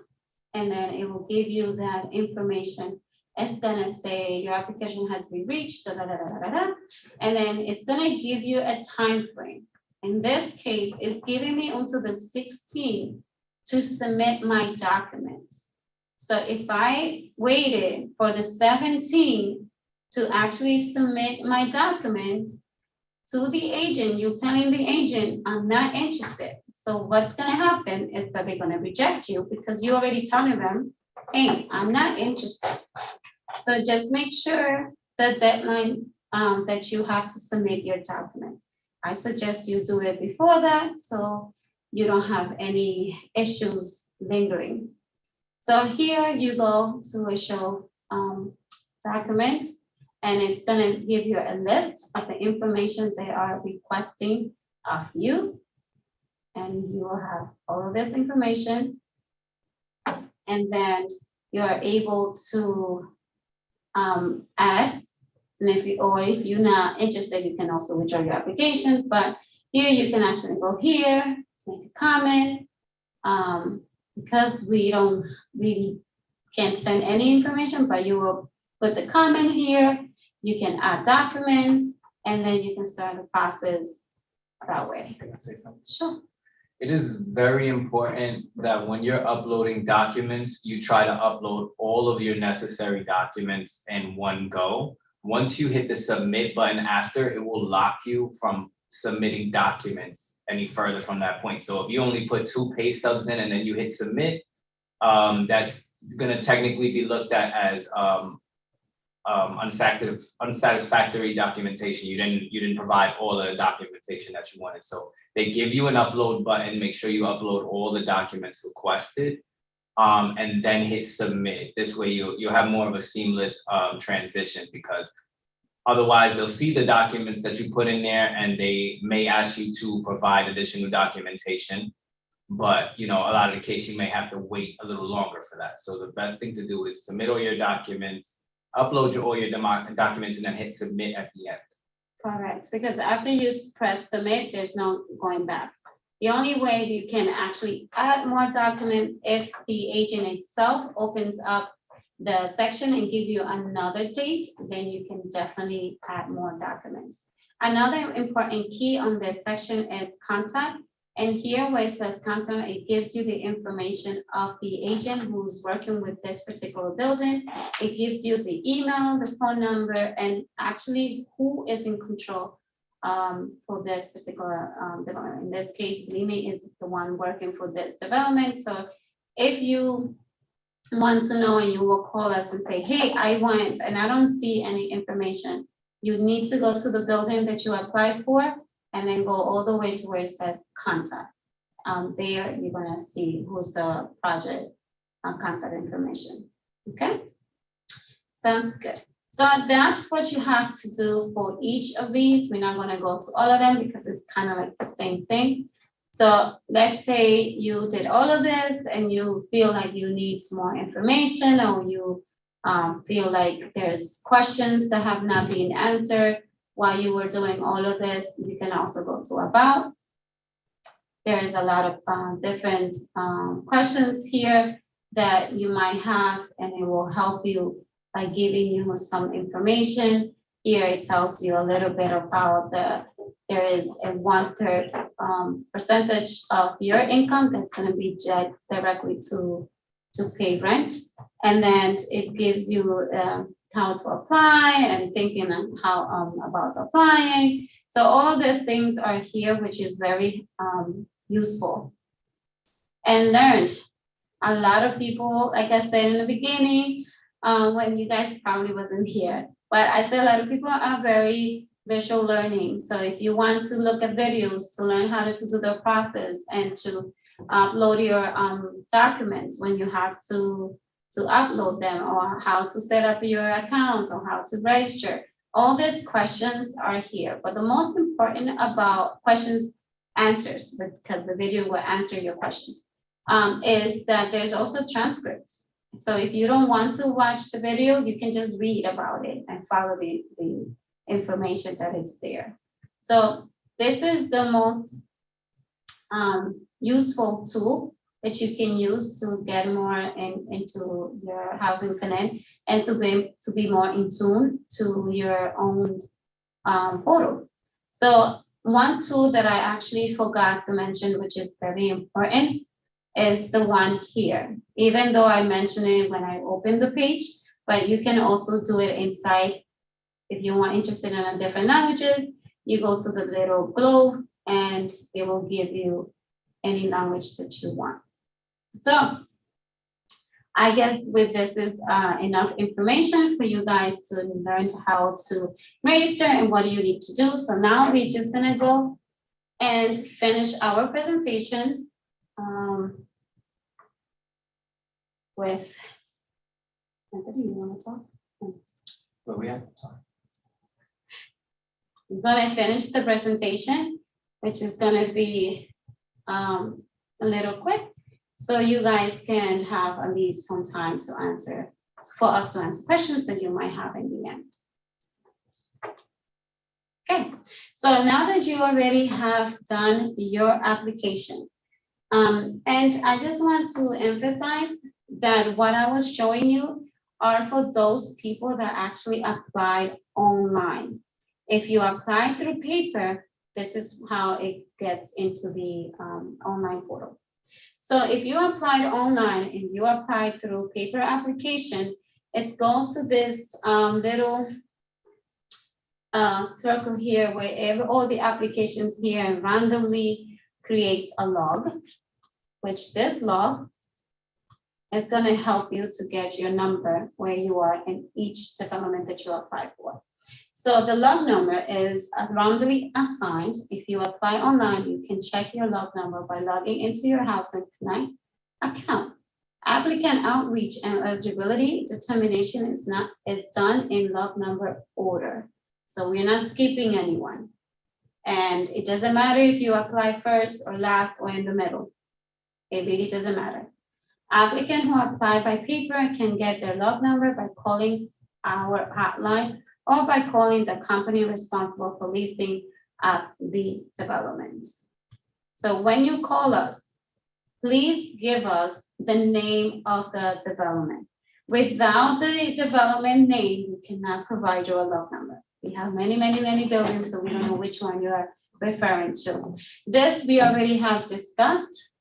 and then it will give you that information. It's gonna say your application has been reached, da, da, da, da, da, da, and then it's gonna give you a time frame. In this case, it's giving me until the 16th to submit my documents. So if I waited for the 17th to actually submit my documents to the agent, you're telling the agent, I'm not interested. So what's gonna happen is that they're gonna reject you because you're already telling them, hey, I'm not interested. So just make sure the deadline that you have to submit your documents. I suggest you do it before that so you don't have any issues lingering. So here you go to a show document, and it's gonna give you a list of the information they are requesting of you. And you will have all of this information. And then you're able to add, and if you're not interested, you can also withdraw your application. But here you can actually go here, make a comment. Because we don't really can't send any information, but you will put the comment here. You can add documents, and then you can start the process that way. Can I say something? Sure. It is very important that when you're uploading documents, you try to upload all of your necessary documents in one go. Once you hit the submit button after, it will lock you from submitting documents any further from that point. So if you only put 2 pay stubs in and then you hit submit, that's gonna technically be looked at as unsatisfactory documentation. You didn't provide all the documentation that you wanted. So they give you an upload button, make sure you upload all the documents requested, and then hit submit. This way you'll have more of a seamless transition, because otherwise they'll see the documents that you put in there and they may ask you to provide additional documentation. But a lot of the case you may have to wait a little longer for that. So the best thing to do is submit all your documents, upload all your documents, and then hit submit at the end. Correct, because after you press submit, there's no going back. The only way you can actually add more documents if the agent itself opens up the section and give you another date, then you can definitely add more documents. Another important key on this section is contact And here where it says contact, it gives you the information of the agent who's working with this particular building. It gives you the email, the phone number, and actually who is in control for this particular development. In this case, Blimi is the one working for this development. So if you want to know and you will call us and say, hey, I went and I don't see any information, you need to go to the building that you applied for and then go all the way to where it says contact. There you're gonna see who's the project contact information, okay? Sounds good. So that's what you have to do for each of these. We're not gonna go to all of them because it's kind of like the same thing. So let's say you did all of this and you feel like you need some more information, or you feel like there's questions that have not been answered while you were doing all of this. You can also go to about. There's a lot of different questions here that you might have, and it will help you by giving you some information. Here it tells you a little bit about there is a 1/3 percentage of your income that's going to be directly to pay rent. And then it gives you how to apply and thinking on how about applying. So all of these things are here, which is very useful and learned. A lot of people, like I said in the beginning, when you guys probably wasn't here, but I say a lot of people are very visual learning. So if you want to look at videos to learn how to do the process and to upload your documents when you have to upload them, or how to set up your account, or how to register, all these questions are here. But the most important about questions answers, because the video will answer your questions, is that there's also transcripts. So if you don't want to watch the video, you can just read about it and follow the information that is there. So this is the most useful tool that you can use to get more into your Housing Connect and to be more in tune to your own portal. So one tool that I actually forgot to mention, which is very important, is the one here. Even though I mentioned it when I opened the page, but you can also do it inside. If you are interested in different languages, you go to the little globe and it will give you any language that you want. So I guess with this is enough information for you guys to learn how to register and what do you need to do. So now we're just gonna go and finish our presentation with, Anthony, you wanna talk? But we have time. I'm gonna finish the presentation, which is gonna be a little quick, so you guys can have at least some time to answer, for us to answer questions that you might have in the end. Okay, so now that you already have done your application, and I just want to emphasize that what I was showing you are for those people that actually applied online. If you apply through paper, this is how it gets into the online portal. So if you applied online and you applied through paper application, it goes to this little circle here where all the applications here randomly create a log, which this log is going to help you to get your number where you are in each development that you apply for. So the log number is randomly assigned. If you apply online, you can check your log number by logging into your Housing Connect account. Applicant outreach and eligibility determination is done in log number order. So we're not skipping anyone. And it doesn't matter if you apply first or last or in the middle. It really doesn't matter. Applicant who apply by paper can get their log number by calling our hotline or by calling the company responsible for leasing at the development. So when you call us, please give us the name of the development. Without the development name, we cannot provide you a log number. We have many, many, many buildings, so we don't know which one you are referring to. This we already have discussed.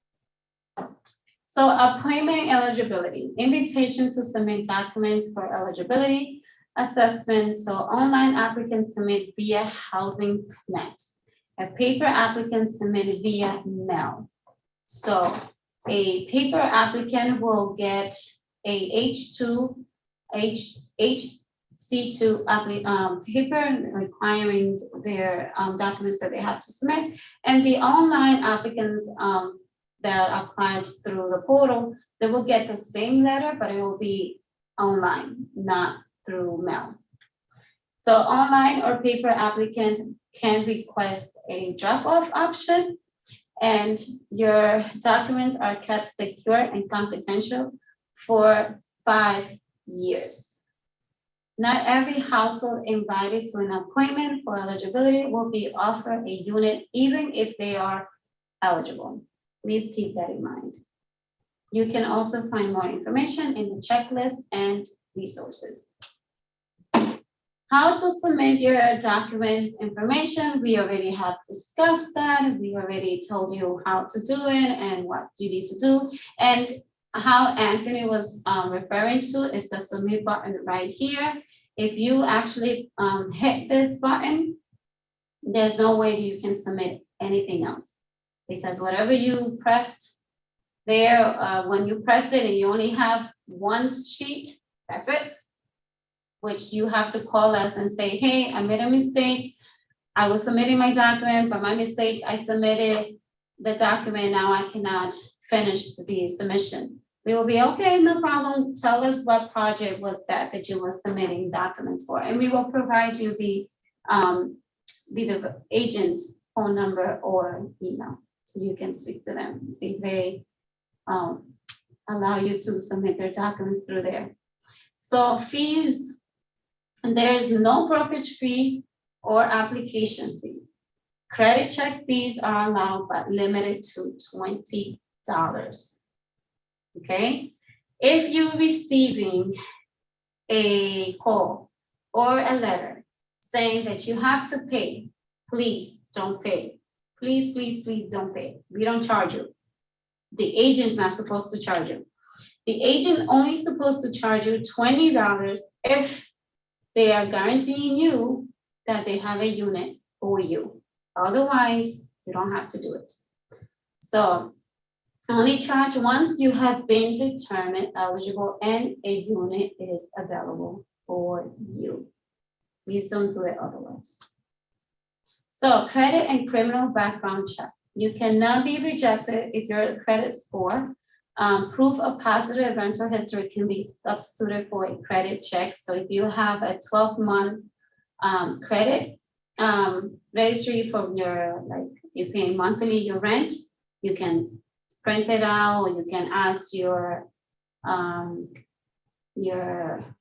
So appointment eligibility, invitation to submit documents for eligibility assessment. So online applicants submit via Housing Connect. A paper applicant submitted via mail. So a paper applicant will get a H2, HC2 paper requiring their documents that they have to submit. And the online applicants that applied through the portal, they will get the same letter, but it will be online, not through mail. So online or paper applicant can request a drop-off option, and your documents are kept secure and confidential for 5 years. Not every household invited to an appointment for eligibility will be offered a unit, even if they are eligible. Please keep that in mind. You can also find more information in the checklist and resources. How to submit your documents information, we already have discussed that. We already told you how to do it and what you need to do. And how Anthony was referring to is the submit button right here. If you actually hit this button, there's no way you can submit anything else, because whatever you pressed there, when you pressed it and you only have one sheet, that's it. Which you have to call us and say, hey, I made a mistake. I was submitting my document, but my mistake, I submitted the document. Now I cannot finish the submission. We will be okay, no problem. Tell us what project was that you were submitting documents for, and we will provide you the agent phone number or email, so you can speak to them and see if they allow you to submit their documents through there. So fees. And there's no brokerage fee or application fee. Credit check fees are allowed, but limited to $20. Okay? If you're receiving a call or a letter saying that you have to pay, please don't pay. Please, please, please don't pay. We don't charge you. The agent's not supposed to charge you. The agent only supposed to charge you $20 if they are guaranteeing you that they have a unit for you. Otherwise, you don't have to do it. So only charge once you have been determined eligible and a unit is available for you. Please don't do it otherwise. So credit and criminal background check. You cannot be rejected if your credit score. Proof of positive rental history can be substituted for a credit check. So if you have a 12-month credit registry from your, like you're paying monthly your rent, you can print it out, or you can ask your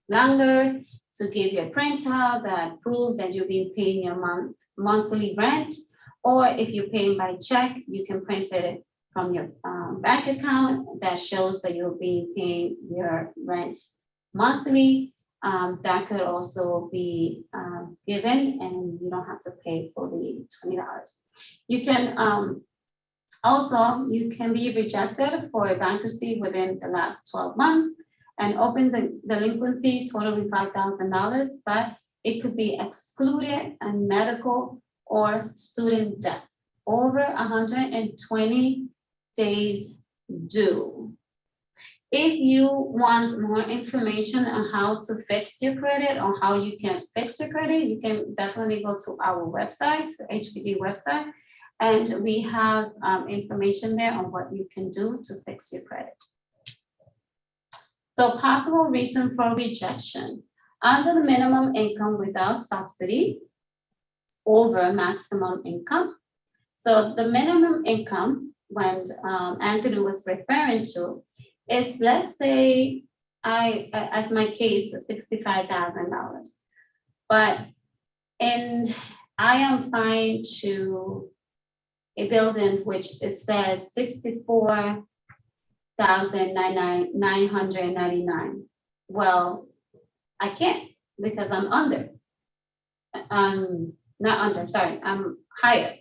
landlord to give you a printout that proves that you've been paying your monthly rent. Or if you're paying by check, you can print it from your bank account that shows that you'll be paying your rent monthly. That could also be given, and you don't have to pay for the $20. You can you can be rejected for a bankruptcy within the last 12 months and open the delinquency totaling $5,000, but it could be excluded and medical or student debt over 120 days due. If you want more information on how to fix your credit or how you can fix your credit, you can definitely go to our website, HPD website, and we have information there on what you can do to fix your credit. So possible reason for rejection. Under the minimum income without subsidy, over maximum income. So the minimum income, when Anthony was referring to, is, let's say as my case, $65,000. But I am fine to a building which it says $64,999. Well, I can't because I'm under. I'm not under, sorry, I'm higher.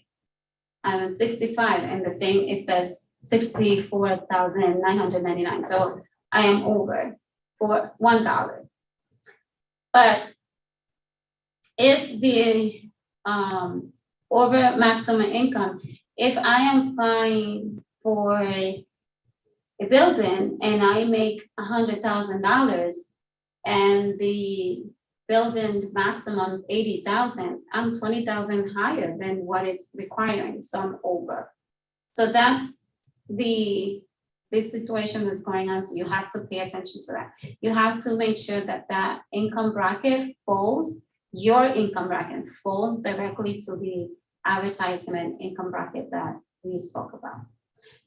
I'm 65, and the thing, it says 64,999. So I am over for $1. But if the over maximum income, if I am applying for a building and I make $100,000 and the building maximum is 80,000, I'm 20,000 higher than what it's requiring, so I'm over. So that's the situation that's going on. So you have to pay attention to that. You have to make sure that that income bracket falls, your income bracket falls directly to the advertisement income bracket that we spoke about.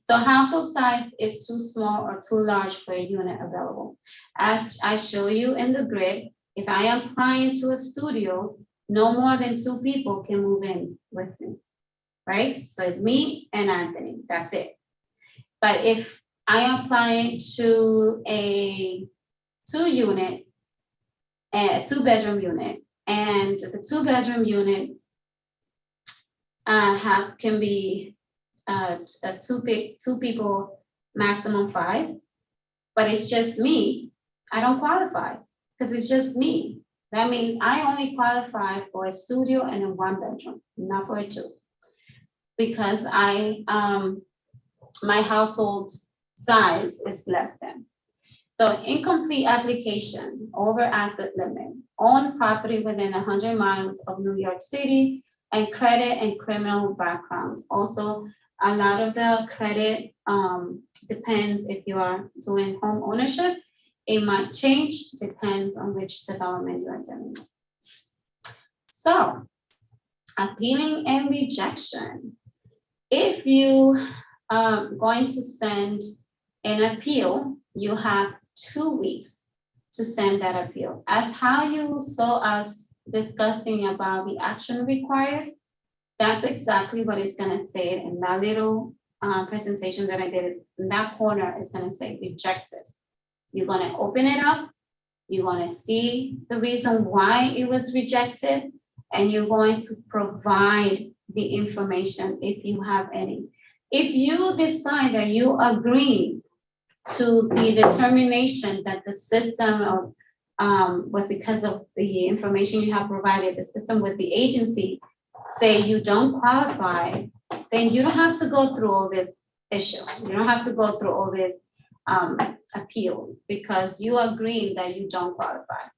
So household size is too small or too large for a unit available. As I show you in the grid, if I am applying to a studio, no more than 2 people can move in with me, right? So it's me and Anthony, that's it. But if I am applying to a 2-unit, a 2-bedroom unit, and the 2-bedroom unit can be 2 people, maximum 5, but it's just me, I don't qualify because it's just me. That means I only qualify for a studio and a 1-bedroom, not for a 2, because my household size is less than. So incomplete application, over asset limit, own property within 100 miles of New York City, and credit and criminal backgrounds. Also, a lot of the credit depends if you are doing home ownership. It might change, depends on which development you are doing. So, appealing and rejection. If you are going to send an appeal, you have 2 weeks to send that appeal. As how you saw us discussing about the action required, that's exactly what it's gonna say in that little presentation that I did. In that corner, it's gonna say rejected. You're gonna open it up, you're gonna see the reason why it was rejected, and you're going to provide the information if you have any. If you decide that you agree to the determination that the system of, because of the information you have provided, the system with the agency say you don't qualify, then you don't have to go through all this issue. You don't have to go through all this appeal because you agree that you don't qualify.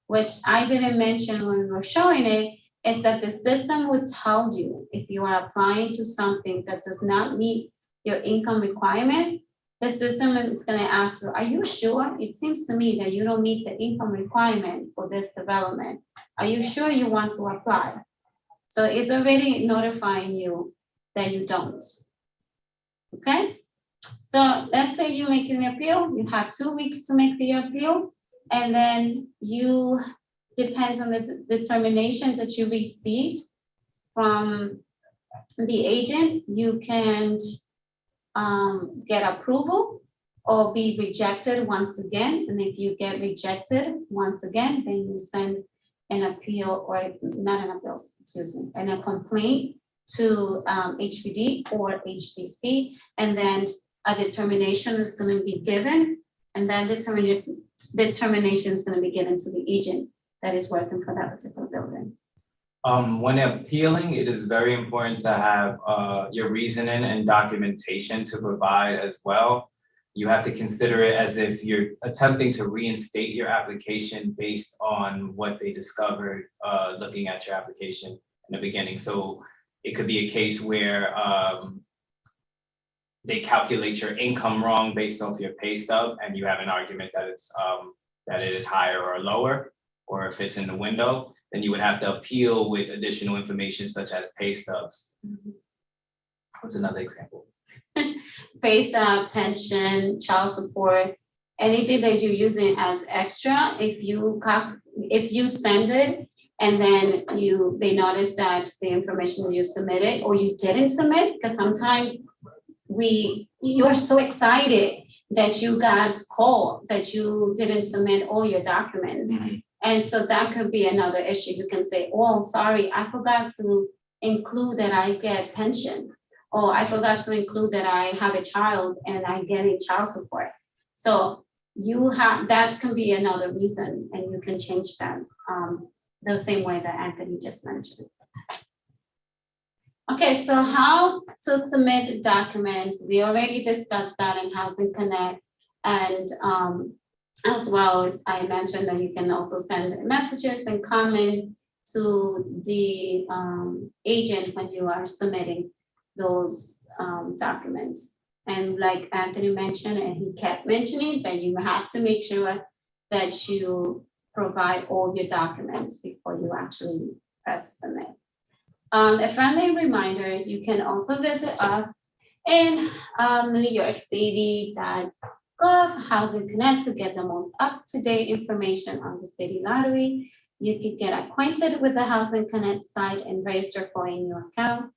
Which I didn't mention when we were showing it, is that the system would tell you if you are applying to something that does not meet your income requirement, the system is going to ask you, are you sure? It seems to me that you don't meet the income requirement for this development. Are you sure you want to apply? So it's already notifying you that you don't. Okay? So let's say you're making the appeal, you have 2 weeks to make the appeal, and then you, depends on the determination that you received from the agent, you can get approval or be rejected once again. And if you get rejected once again, then you send an appeal, or not an appeal, excuse me, and a complaint to HPD or HDC, and then a determination is going to be given, and then determination is going to be given to the agent that is working for that particular building. When appealing, it is very important to have your reasoning and documentation to provide as well. You have to consider it as if you're attempting to reinstate your application based on what they discovered looking at your application in the beginning. So it could be a case where they calculate your income wrong based off your pay stub, and you have an argument that it's that it is higher or lower, or if it's in the window, then you would have to appeal with additional information such as pay stubs. Mm-hmm. What's another example? Pay stub, pension, child support, anything that you're using as extra, if you send it and then they notice that the information you submitted or you didn't submit, because sometimes you are so excited that you got called that you didn't submit all your documents. Mm-hmm. And so that could be another issue. You can say, oh, sorry, I forgot to include that I get pension. oh, I forgot to include that I have a child and I get in child support. So you have, that can be another reason, and you can change that the same way that Anthony just mentioned. Okay, so how to submit documents. We already discussed that in Housing Connect. And as well, I mentioned that you can also send messages and comment to the agent when you are submitting those documents. And like Anthony mentioned, and he kept mentioning, that you have to make sure that you provide all your documents before you actually press submit. A friendly reminder, you can also visit us in New York City.gov Housing Connect to get the most up-to-date information on the city lottery. You can get acquainted with the Housing Connect site and register for a new account.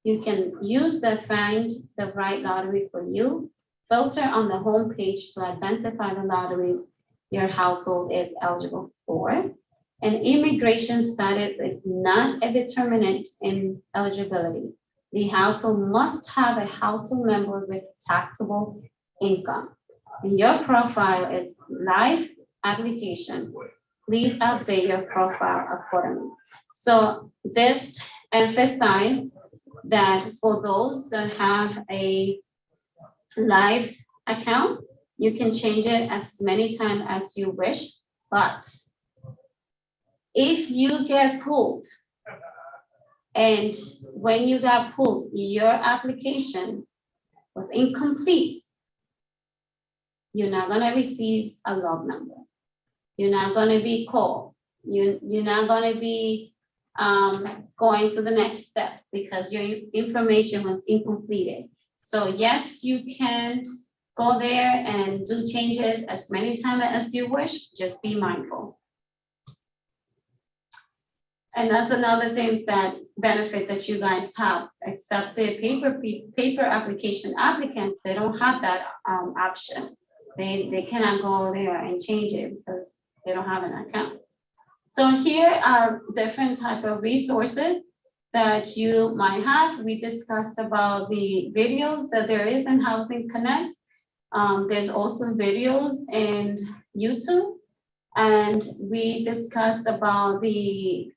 You can use the Find the Right Lottery for You filter on the home page to identify the lotteries your household is eligible for. And immigration status is not a determinant in eligibility. The household must have a household member with taxable income. And your profile is live application. Please update your profile accordingly. So this emphasizes that for those that have a live account, you can change it as many times as you wish, but if you get pulled, and when you got pulled, your application was incomplete, you're not gonna receive a log number. You're not gonna be called. You're not gonna be going to the next step because your information was incompleted. So yes, you can go there and do changes as many times as you wish, just be mindful. And that's another things that benefit that you guys have, except the paper application applicants, they don't have that option. They cannot go there and change it because they don't have an account. So here are different type of resources that you might have. We discussed about the videos that there is in Housing Connect. There's also videos in YouTube. And we discussed about the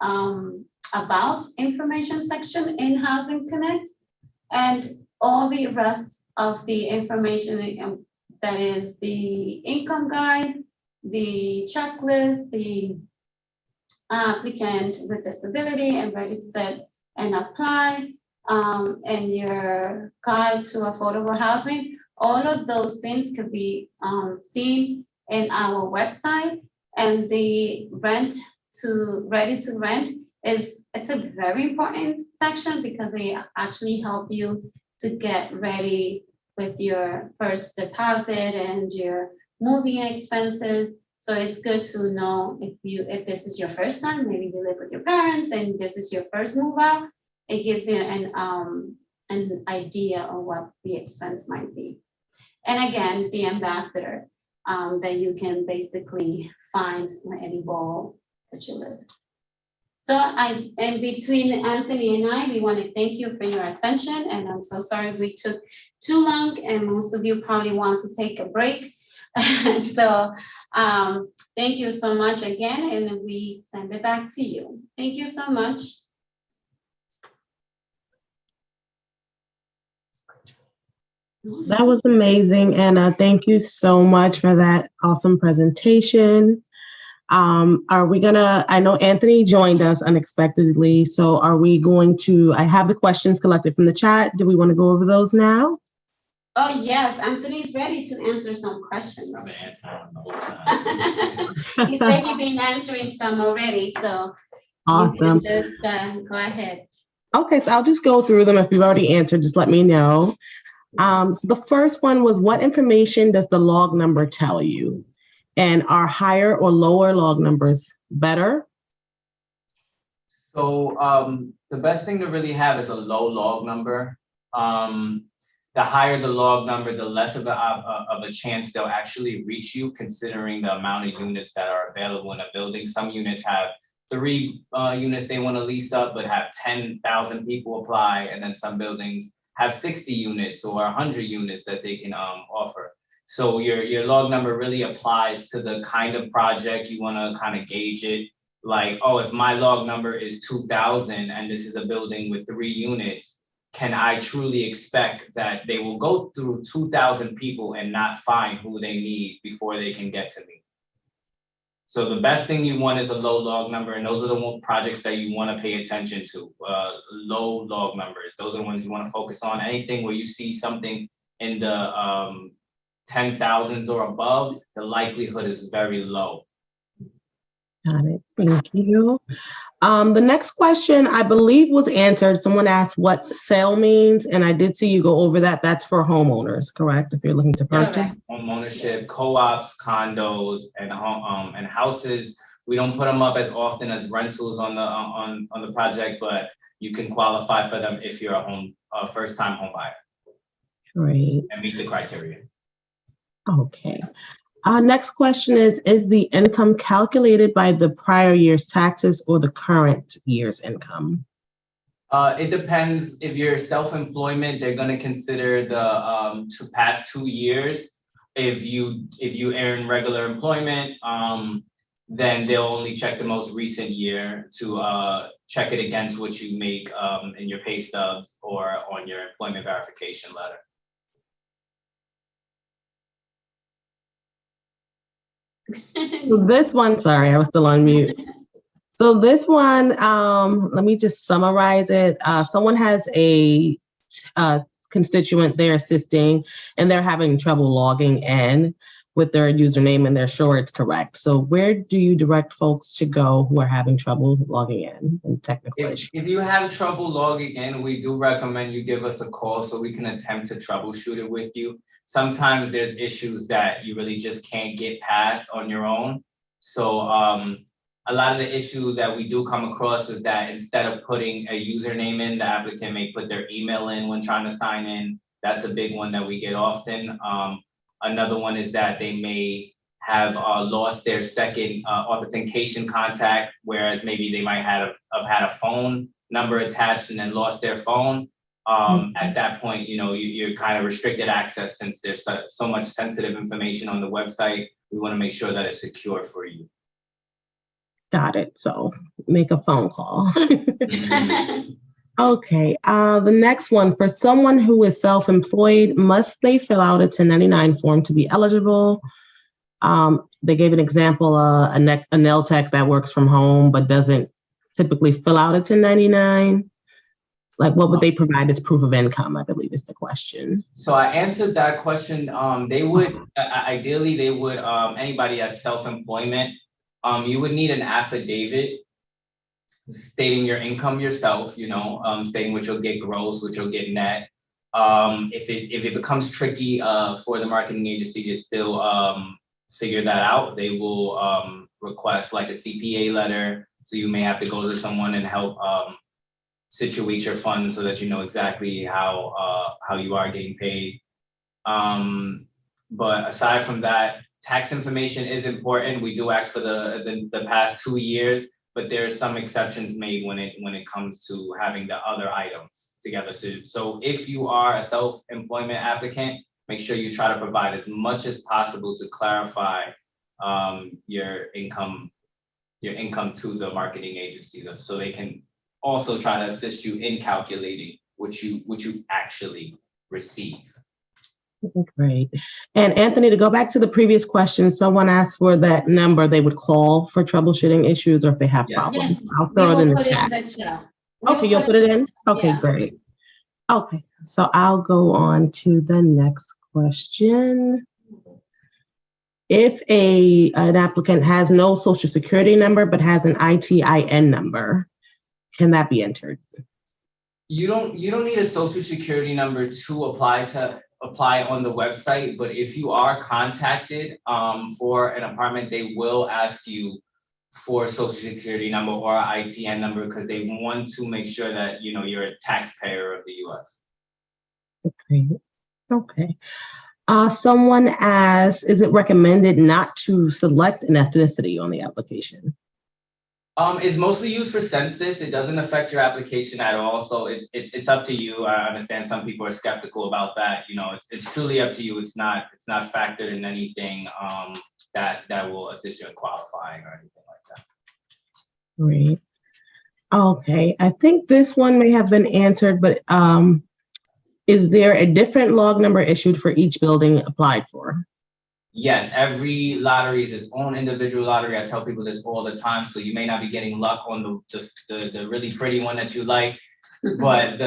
about information section in Housing Connect, and all the rest of the information that is the income guide, the checklist, the applicant with disability and ready to set and apply, and your guide to affordable housing. All of those things could be seen in our website. And the ready to rent it's a very important section because they actually help you to get ready with your first deposit and your moving expenses. So it's good to know if this is your first time, maybe you live with your parents and this is your first move out, it gives you an idea of what the expense might be. And again, the ambassador that you can basically find in any borough that you live. So and between Anthony and I, we want to thank you for your attention. And I'm so sorry we took too long and most of you probably want to take a break. So thank you so much again, and we send it back to you. Thank you so much. That was amazing, and thank you so much for that awesome presentation. Are we gonna, I know Anthony joined us unexpectedly, so are we going to, I have the questions collected from the chat. Do we want to go over those now? Oh yes, Anthony's ready to answer some questions. I've been answering them the whole time. He said you've been answering some already, so Awesome. you can just go ahead. Okay, so I'll just go through them. If you've already answered, just let me know. So the first one was, what information does the log number tell you? And are higher or lower log numbers better? So the best thing to really have is a low log number. The higher the log number, the less of a chance they'll actually reach you, considering the amount of units that are available in a building. Some units have 3 units they want to lease up, but have 10,000 people apply. And then some buildings have 60 units or 100 units that they can offer. So your log number really applies to the kind of project you want to kind of gauge it. Like, oh, if my log number is 2,000 and this is a building with 3 units, can I truly expect that they will go through 2,000 people and not find who they need before they can get to me? So the best thing you want is a low log number, and those are the projects that you want to pay attention to. Low log numbers, those are the ones you want to focus on. Anything where you see something in the 10,000s or above, the likelihood is very low. Got it. Thank you. The next question, I believe, was answered. Someone asked what sale means, and I did see you go over that. That's for homeowners, correct? If you're looking to purchase. Home ownership, co-ops, condos, and houses. We don't put them up as often as rentals on the project, but you can qualify for them if you're a first-time home buyer. Great. And meet the criteria. Okay. Next question is the income calculated by the prior year's taxes or the current year's income? It depends. If you're self-employment, they're going to consider the past 2 years. If you earn regular employment, then they'll only check the most recent year to check it against what you make in your pay stubs or on your employment verification letter. So this one, sorry, I was still on mute. So this one, let me just summarize it. Someone has a constituent they're assisting, and they're having trouble logging in with their username, and they're sure it's correct. So where do you direct folks to go who are having trouble logging in technical issues? If you have trouble logging in, we do recommend you give us a call so we can attempt to troubleshoot it with you. Sometimes there's issues that you really just can't get past on your own. So a lot of the issue that we do come across is that instead of putting a username in, the applicant may put their email in when trying to sign in. That's a big one that we get often. Another one is that they may have lost their second authentication contact, whereas maybe they might have had a phone number attached and then lost their phone. At that point, you're kind of restricted access since there's so much sensitive information on the website. We want to make sure that it's secure for you. Got it. So make a phone call. Okay. The next one, for someone who is self-employed, must they fill out a 1099 form to be eligible? They gave an example, a nail tech that works from home but doesn't typically fill out a 1099. Like, what would they provide as proof of income, I believe is the question. So I answered that question. They would, ideally, anybody that's self-employment, you would need an affidavit stating your income yourself, stating what you'll get gross, what you'll get net. If it becomes tricky for the marketing agency to still figure that out, they will request like a CPA letter. So you may have to go to someone and help situate your funds so that you know exactly how you are getting paid. But aside from that, tax information is important. We do ask for the past 2 years, but there are some exceptions made when it comes to having the other items together. So if you are a self-employment applicant, make sure you try to provide as much as possible to clarify your income to the marketing agency, so they can also try to assist you in calculating what you actually receive. Great. And Anthony, to go back to the previous question, someone asked for that number they would call for troubleshooting issues or if they have problems. Yes, I'll throw it in the chat. Okay, you'll put it in? Okay, Yeah. great. Okay, so I'll go on to the next question. If an applicant has no social security number but has an ITIN number, can that be entered? You don't need a social security number to apply on the website, but if you are contacted for an apartment, they will ask you for a social security number or an ITN number because they want to make sure that you're a taxpayer of the US. Okay. Someone asks, is it recommended not to select an ethnicity on the application? It's mostly used for census. It doesn't affect your application at all. So it's up to you. I understand some people are skeptical about that. You know, it's truly up to you. It's not factored in anything that will assist you in qualifying or anything like that. Great. Okay, I think this one may have been answered, but is there a different log number issued for each building applied for? Yes, every lottery is its own individual lottery. I tell people this all the time. So you may not be getting luck on the really pretty one that you like, but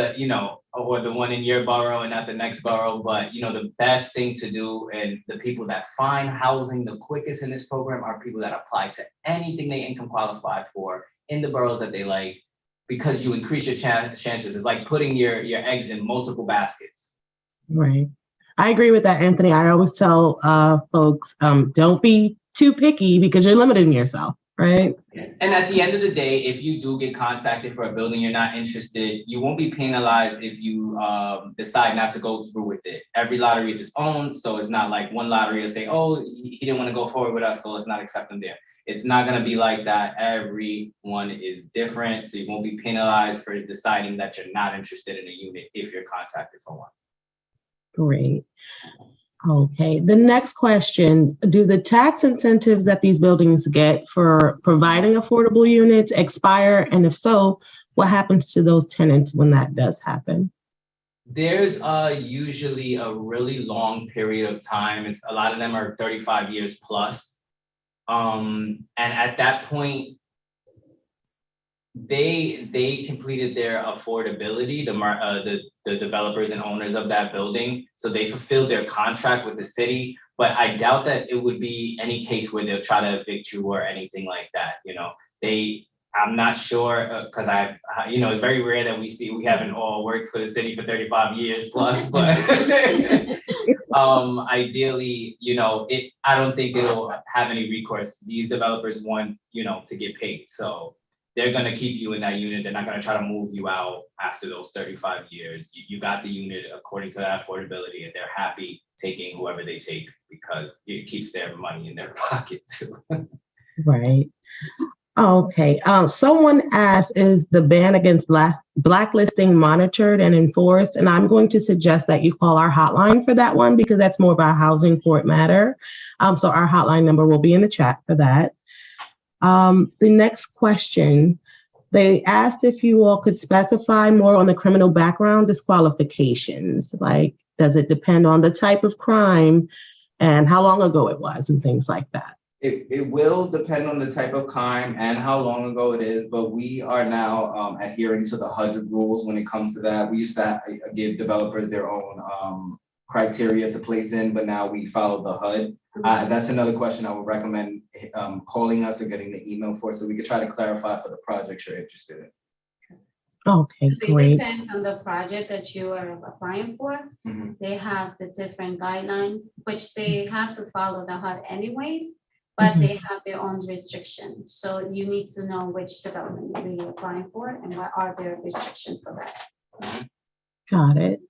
or the one in your borough and not the next borough. But the best thing to do, and the people that find housing the quickest in this program are people that apply to anything they income qualify for in the boroughs that they like, because you increase your chances. It's like putting your eggs in multiple baskets. Right. I agree with that, Anthony. I always tell folks, don't be too picky because you're limiting yourself, right? And at the end of the day, if you do get contacted for a building you're not interested, you won't be penalized if you decide not to go through with it. Every lottery is its own, so it's not like one lottery will say, oh, he didn't want to go forward with us, so let's not accept him there. It's not going to be like that. Everyone is different, so you won't be penalized for deciding that you're not interested in a unit if you're contacted for one. Great. Okay, the next question, do the tax incentives that these buildings get for providing affordable units expire? And if so, what happens to those tenants when that does happen? There's usually a really long period of time. A lot of them are 35 years plus. And at that point, they completed their affordability, the developers and owners of that building. So they fulfilled their contract with the city, but I doubt that it would be any case where they'll try to evict you or anything like that. I'm not sure, because it's very rare that we haven't all worked for the city for 35 years plus, but ideally, I don't think it'll have any recourse. These developers want, to get paid. So they're going to keep you in that unit. They're not going to try to move you out after those 35 years. You got the unit according to that affordability, and they're happy taking whoever they take because it keeps their money in their pocket too. Right. Okay. Someone asked, is the ban against blacklisting monitored and enforced? And I'm going to suggest that you call our hotline for that one because that's more of a housing court matter. So our hotline number will be in the chat for that. The next question, they asked if you all could specify more on the criminal background disqualifications. Like, does it depend on the type of crime and how long ago it was and things like that? It will depend on the type of crime and how long ago it is, but we are now adhering to the HUD rules when it comes to that. We used to give developers their own criteria to place in, but now we follow the HUD. That's another question I would recommend calling us or getting the email for, so we could try to clarify for the projects you're interested in. Okay, great. It depends on the project that you are applying for. Mm-hmm. They have the different guidelines, which they have to follow the HUD anyways, but Mm-hmm. they have their own restrictions. So you need to know which development you're applying for and what are their restrictions for that. Got it.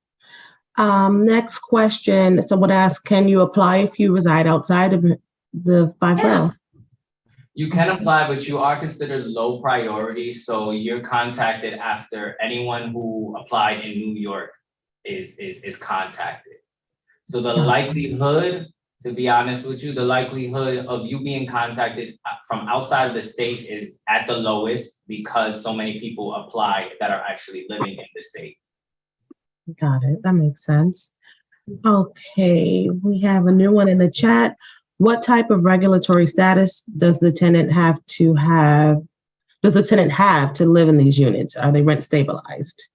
Next question. Someone asked, can you apply if you reside outside of the 5 borough? You can apply, but you are considered low priority. So you're contacted after anyone who applied in New York is contacted. So the likelihood, to be honest with you, the likelihood of you being contacted from outside of the state is at the lowest because so many people apply that are actually living in the state. Got it. That makes sense. Okay, we have a new one in the chat. What type of regulatory status does the tenant have to live in these units? Are they rent stabilized?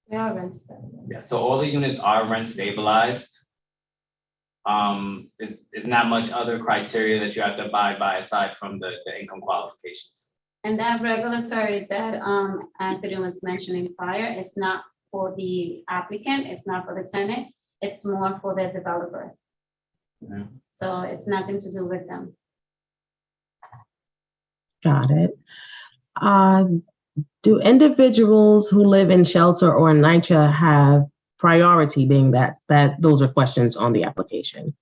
They are rent stabilized. Yeah, so all the units are rent stabilized. It's not much other criteria that you have to abide by aside from the income qualifications. And that regulatory that Anthony was mentioning prior is not for the applicant, it's not for the tenant, it's more for the developer. Mm-hmm. So it's nothing to do with them. Got it. Do individuals who live in shelter or in NYCHA have priority, being that those are questions on the application?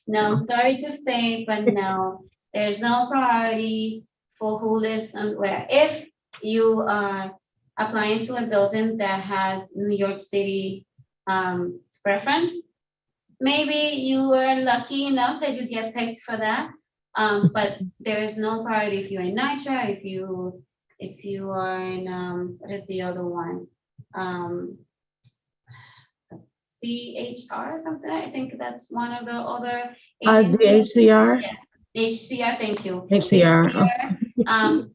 No, I'm sorry to say, but no, there's no priority for who lives somewhere. If you are applying to a building that has New York City preference, maybe you are lucky enough that you get picked for that. But there is no priority if you're in NYCHA, if you are in what is the other one? CHR or something. I think that's one of the other The HCR? Yeah. HCR, thank you. HCR.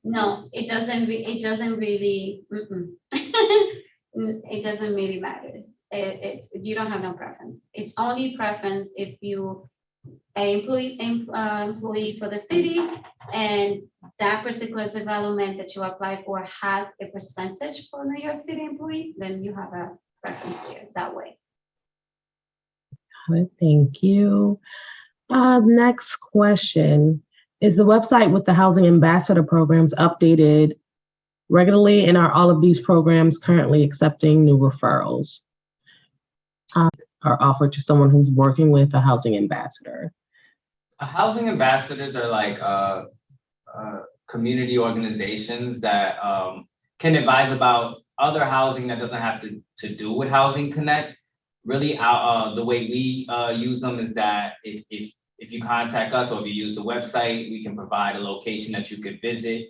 No, it doesn't really, it doesn't really matter. You don't have no preference. It's only preference if you employee for the city and that particular development that you apply for has a percentage for New York City employee, then you have a preference there that way. Thank you. Next question. Is the website with the Housing Ambassador programs updated regularly, and are all of these programs currently accepting new referrals are offered to someone who's working with a housing ambassador? Housing ambassadors are like community organizations that can advise about other housing that doesn't have to do with Housing Connect. Really, the way we use them is that if you contact us or if you use the website, we can provide a location that you could visit.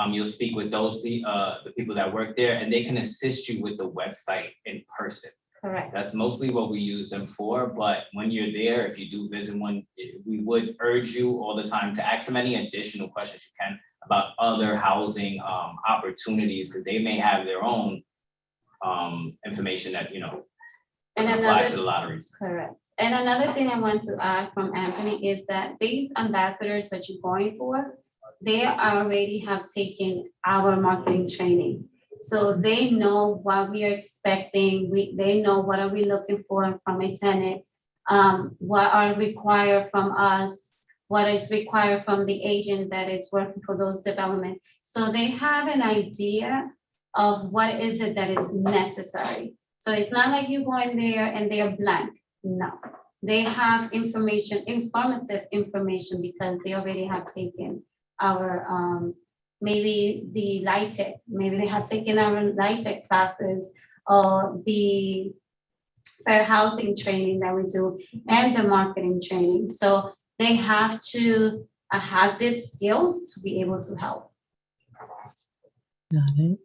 You'll speak with the people that work there, and they can assist you with the website in person. Correct. That's mostly what we use them for. But when you're there, if you do visit one, we would urge you all the time to ask them any additional questions you can about other housing opportunities, because they may have their own information that, doesn't apply to the lotteries. Correct. And another thing I want to add from Anthony is that these ambassadors that you're going for, they already have taken our marketing training. So they know what we are expecting. They know what are we looking for from a tenant, what are required from us, what is required from the agent that is working for those developments. So they have an idea of what is it that is necessary. So it's not like you go in there and they are blank. No, they have information, informative information, because they already have taken our maybe the LIHTC, maybe they have taken our LIHTC classes, or the fair housing training that we do, and the marketing training. So they have to have these skills to be able to help. Got it.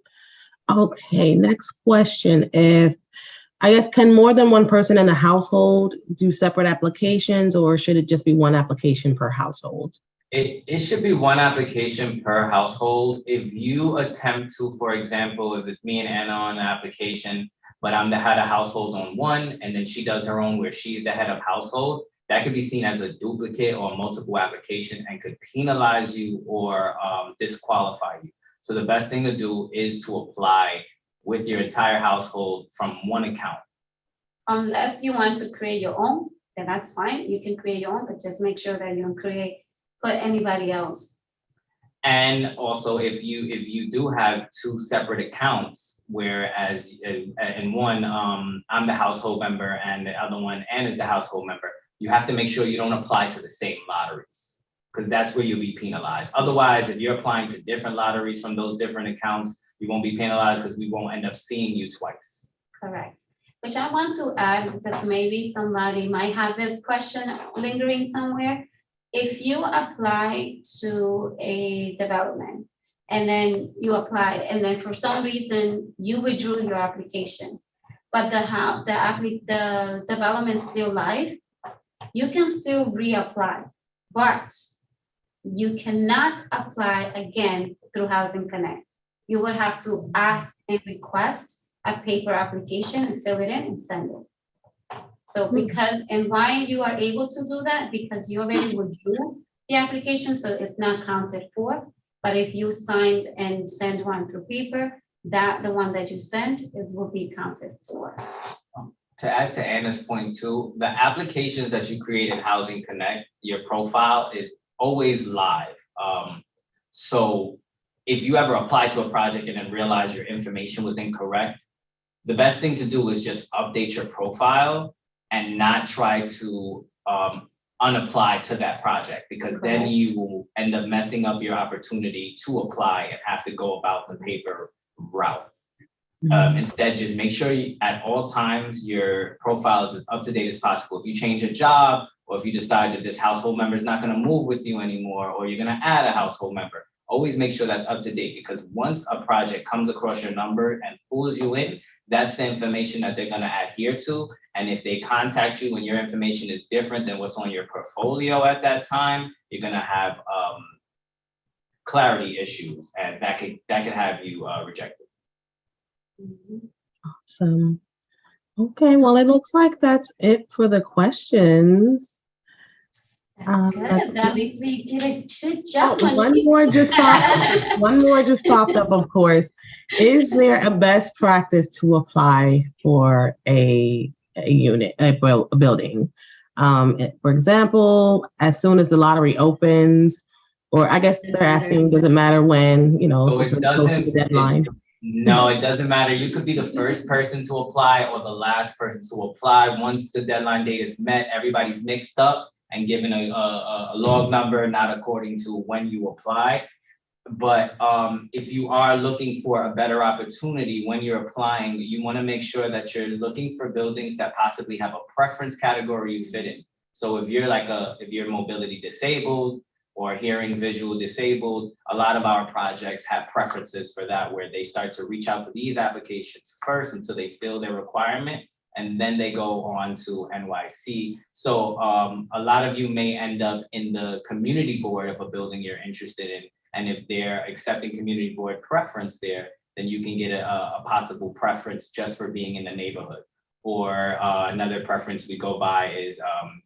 Okay, next question. Can more than one person in the household do separate applications, or should it just be one application per household? It should be one application per household. If you attempt to, for example, if it's me and Anna on the application, but I'm the head of household on one, and then she does her own where she's the head of household, that could be seen as a duplicate or multiple application and could penalize you or disqualify you. So the best thing to do is to apply with your entire household from one account. Unless you want to create your own, then that's fine. You can create your own, but just make sure that you don't put anybody else. And also, if you do have two separate accounts, whereas in one, I'm the household member and the other one, Ann is the household member, you have to make sure you don't apply to the same lotteries, because that's where you'll be penalized. Otherwise, if you're applying to different lotteries from those different accounts, you won't be penalized because we won't end up seeing you twice. Correct. Which I want to add, because maybe somebody might have this question lingering somewhere. If you apply to a development and then you apply, and then for some reason you withdrew your application, but the development's still live, you can still reapply, but you cannot apply again through Housing Connect. You would have to ask and request a paper application and fill it in and send it. So and why you are able to do that? Because you already withdrew the application, so it's not counted for. But if you signed and send one through paper, the one that you sent will be counted for. To add to Anna's point too, the applications that you create in Housing Connect, your profile is always live. So if you ever apply to a project and then realize your information was incorrect, the best thing to do is just update your profile and not try to unapply to that project, because then Correct. you will end up messing up your opportunity to apply and have to go about the paper route. Instead, just make sure you, at all times, your profile is as up to date as possible. If you change a job, or if you decide that this household member is not going to move with you anymore, or you're going to add a household member, always make sure that's up to date, because once a project comes across your number and pulls you in, that's the information that they're going to adhere to. And if they contact you when your information is different than what's on your portfolio at that time, you're going to have clarity issues, and that could have you rejected. Awesome. Okay, well, it looks like that's it for the questions. That's good. let's That see. means we did a good job. Oh, one Monique. more just popped up. One more just popped up, of course. Is there a best practice to apply for a unit, a building? For example, as soon as the lottery opens, or I guess they're asking, does it matter when, So it's it really close to the deadline? No, it doesn't matter. You could be the first person to apply or the last person to apply. Once the deadline date is met, everybody's mixed up and given a log number, not according to when you apply. But if you are looking for a better opportunity when you're applying, you want to make sure that you're looking for buildings that possibly have a preference category you fit in. So if you're if you're mobility disabled or hearing visual disabled, a lot of our projects have preferences for that, where they start to reach out to these applications first until they fill their requirement, and then they go on to NYC. So a lot of you may end up in the community board of a building you're interested in. And if they're accepting community board preference there, then you can get a possible preference just for being in the neighborhood. Or another preference we go by is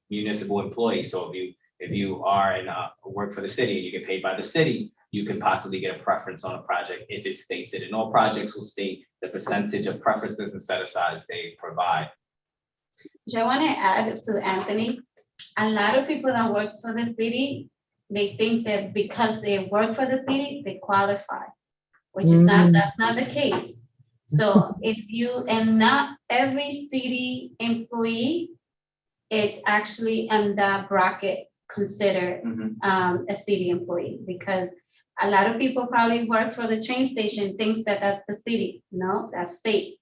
municipal employee. So if you are in work for the city, you get paid by the city, you can possibly get a preference on a project if it states it. And all projects will state the percentage of preferences and set-asides they provide. I want to add to Anthony, a lot of people that work for the city, they think that because they work for the city, they qualify, which is that's not the case. So and not every city employee, it's actually in that bracket considered a city employee, because a lot of people probably work for the train station, thinks that that's the city. No, that's state.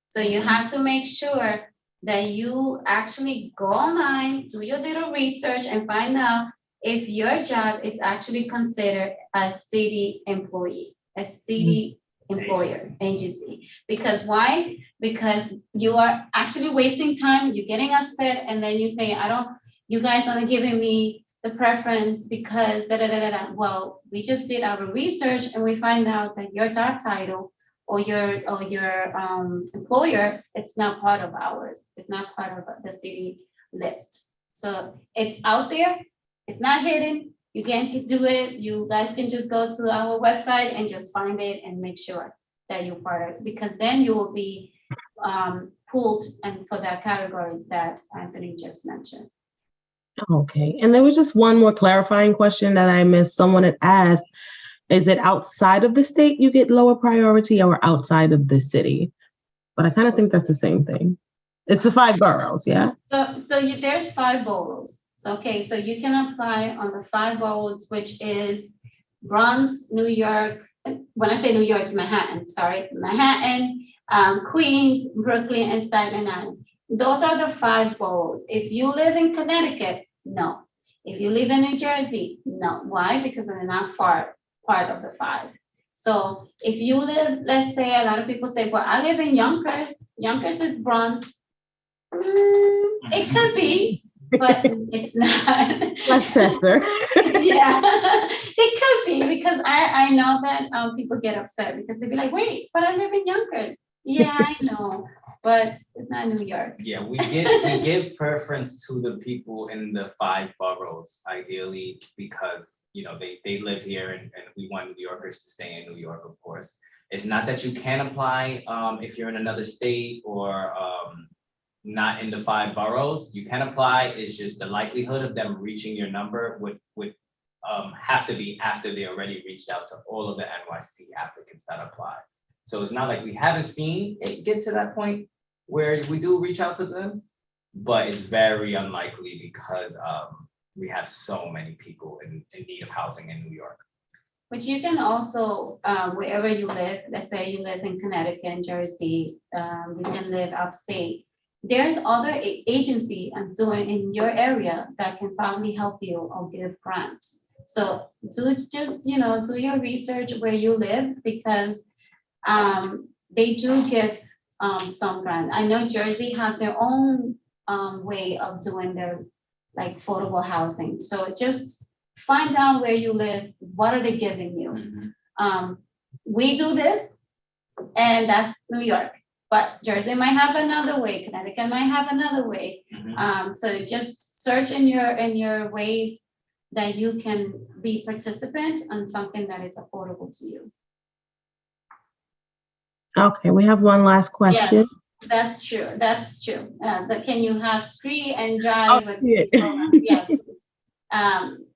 So you have to make sure that you actually go online, do your little research and find out if your job is actually considered a city employee, a city employer, agency. Because why? Because you are actually wasting time, you're getting upset, and then you say, you guys aren't giving me the preference because Well, we just did our research and we find out that your job title or your employer, it's not part of ours. It's not part of the city list. So it's out there. It's not hidden. You can do it. You guys can just go to our website and just find it and make sure that you're part of it, because then you will be pulled and for that category that Anthony just mentioned. Okay, and there was just one more clarifying question that I missed. Someone had asked, is it outside of the state you get lower priority or outside of the city? But I kind of think that's the same thing. It's the 5 boroughs, yeah? There's 5 boroughs. So you can apply on the 5 boroughs, which is Bronx, New York. When I say New York, it's Manhattan, sorry. Manhattan, Queens, Brooklyn, and Staten Island. Those are the 5 boroughs. If you live in Connecticut, no. If you live in New Jersey, no. Why? Because they're not part of the 5. So if you live, let's say, a lot of people say, well, I live in Yonkers. Yonkers is Bronx. It could be, but it's not. Westchester. Yeah, it could be, because I know that people get upset because they'll be like, wait, but I live in Yonkers. Yeah, I know, but it's not New York. Yeah, we give preference to the people in the 5 boroughs, ideally, because they live here, and we want New Yorkers to stay in New York, of course. It's not that you can apply if you're in another state or not in the 5 boroughs. You can apply. It's just the likelihood of them reaching your number would have to be after they already reached out to all of the NYC applicants that apply. So it's not like we haven't seen it get to that point where we do reach out to them, but it's very unlikely because we have so many people in need of housing in New York. But you can also, wherever you live, let's say you live in Connecticut, Jersey, you can live upstate. There's other agency doing in your area that can probably help you or give grant. So do just, do your research where you live, because they do give some grant. I know Jersey have their own way of doing their like affordable housing. So just find out where you live, what are they giving you? We do this, and that's New York, but Jersey might have another way, Connecticut might have another way. So just search in your ways that you can be participant on something that is affordable to you. Okay, we have one last question. Yes, that's true. That's true. But can you have street and drive with yeah. these programs? Yes.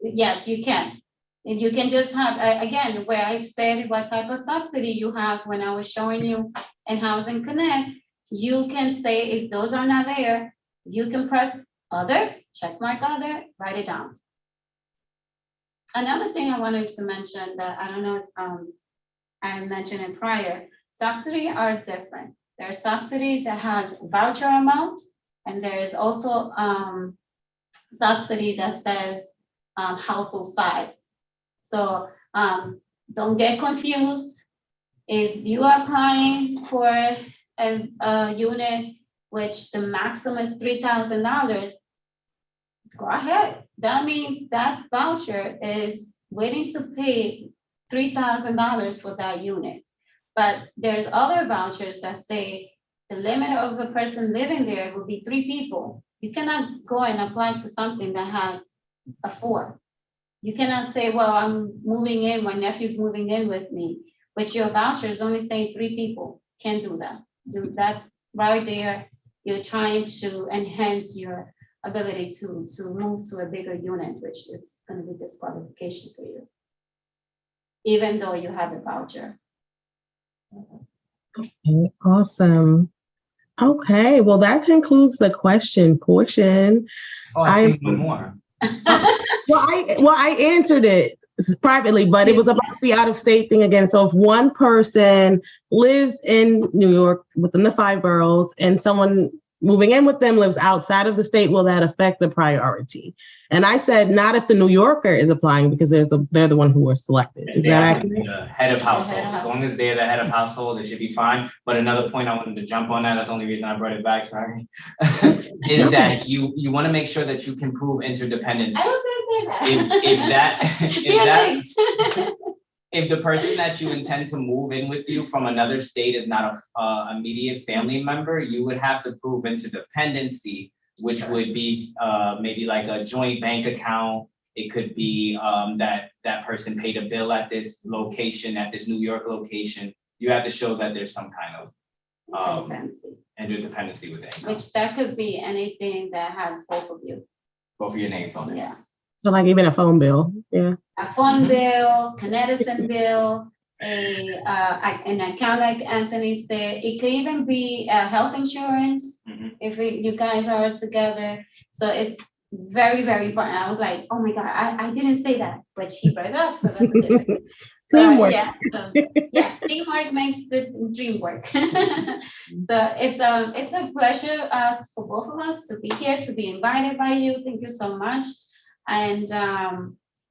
Yes, you can. And you can just have, again, where I said what type of subsidy you have when I was showing you in Housing Connect, you can say if those are not there, you can press other, check mark other, write it down. Another thing I wanted to mention that I don't know if I mentioned it prior, subsidy are different. There's subsidy that has voucher amount, and there's also subsidy that says household size. So don't get confused. If you are applying for a unit, which the maximum is $3,000, go ahead. That means that voucher is waiting to pay $3,000 for that unit. But there's other vouchers that say the limit of the person living there will be 3 people. You cannot go and apply to something that has a 4. You cannot say, well, I'm moving in, my nephew's moving in with me, but your voucher is only saying 3 people. Can't do that. That's right there. You're trying to enhance your ability to move to a bigger unit, which is going to be disqualification for you, even though you have a voucher. Okay, awesome. Okay, well, that concludes the question portion. Oh, I see one more. Well, I answered it privately, but it was about the out-of-state thing again. So if one person lives in New York within the 5 boroughs and someone moving in with them lives outside of the state, will that affect the priority? And I said, not if the New Yorker is applying, because they're the one who are selected. Is that accurate? The head of household. As long as they're the head of household, it should be fine. But another point I wanted to jump on that, that's the only reason I brought it back, sorry, is that you want to make sure that you can prove interdependence. I was gonna say that. If the person that you intend to move in with you from another state is not a immediate family member, you would have to prove interdependency, which would be maybe like a joint bank account. It could be that person paid a bill at this location, at this New York location. You have to show that there's some kind of interdependency with it. Which that could be anything that has both of you. Both of your names on it. Yeah. So like even a phone bill, yeah. A phone bill, Connecticut bill, an account like Anthony said. It could even be health insurance if you guys are together. So it's very, very important. I was like, oh my God, I didn't say that, but she brought it up, so that's good. Teamwork. Yeah, teamwork makes the dream work. So it's a pleasure for both of us to be here, to be invited by you. Thank you so much. And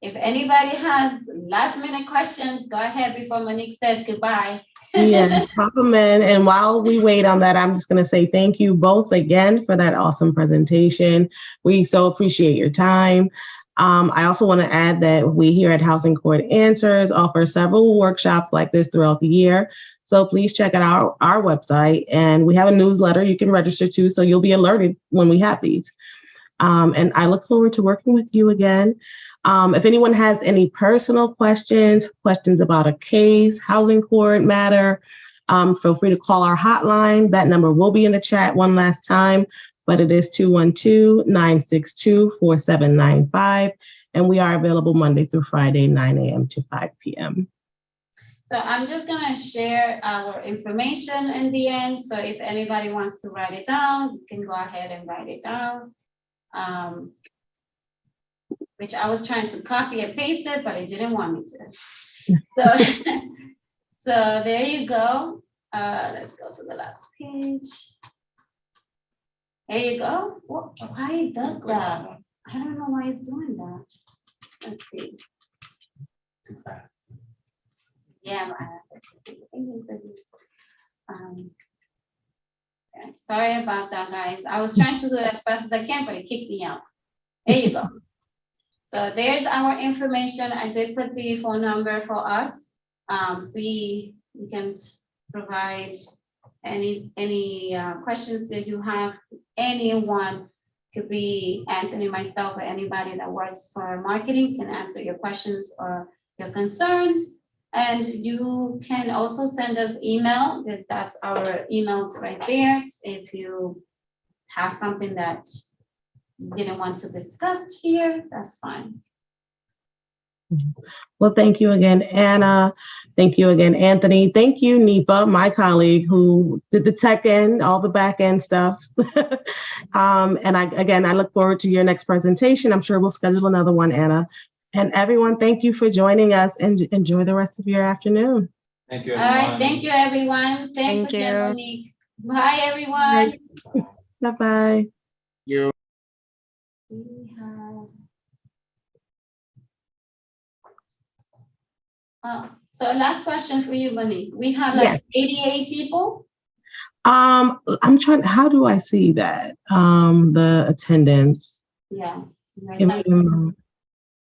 if anybody has last minute questions, go ahead before Monique says goodbye. Yes, pop them in. And while we wait on that, I'm just going to say thank you both again for that awesome presentation. We so appreciate your time. I also want to add that we here at Housing Court Answers offer several workshops like this throughout the year. So please check out our website, and we have a newsletter you can register to, so you'll be alerted when we have these. And I look forward to working with you again. If anyone has any personal questions about a case, housing court matter, feel free to call our hotline. That number will be in the chat one last time, but it is 212-962-4795. And we are available Monday through Friday, 9 a.m. to 5 p.m. So I'm just gonna share our information in the end. So if anybody wants to write it down, you can go ahead and write it down. which I was trying to copy and paste it, but it didn't want me to. So, so there you go. Let's go to the last page. There you go. Why does that? I don't know why it's doing that. Let's see. Too fast. Yeah. Okay, sorry about that, guys. I was trying to do it as fast as I can, but it kicked me out. There you go. So there's our information. I did put the phone number for us. We can provide any questions that you have. Anyone, could be Anthony, myself, or anybody that works for marketing can answer your questions or your concerns. And you can also send us email. That's our email right there. If you have something that you didn't want to discuss here, that's fine. Well, thank you again, Anna. Thank you again, Anthony. Thank you, Nipa, my colleague who did the tech end, all the back end stuff. And I look forward to your next presentation. I'm sure we'll schedule another one, Anna. And everyone, thank you for joining us and enjoy the rest of your afternoon. Thank you, All everyone. right, thank you, everyone. Thank Thanks again, you. Monique. Bye, everyone. Bye-bye. We had. So last question for you, Monique. We had like 88 people. I'm trying, how do I see that? The attendance. Yeah.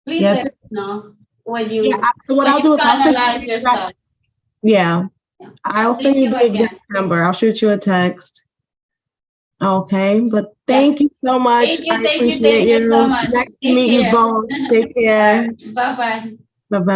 Please Yeah. let us know when you, So what I'll do is I'll finalize your stuff. Yeah. I'll send you the again. exact number. I'll shoot you a text. Okay, but thank you so much. Thank you I appreciate so much. Nice to Take meet care. you both. Take care. Bye-bye. Bye-bye.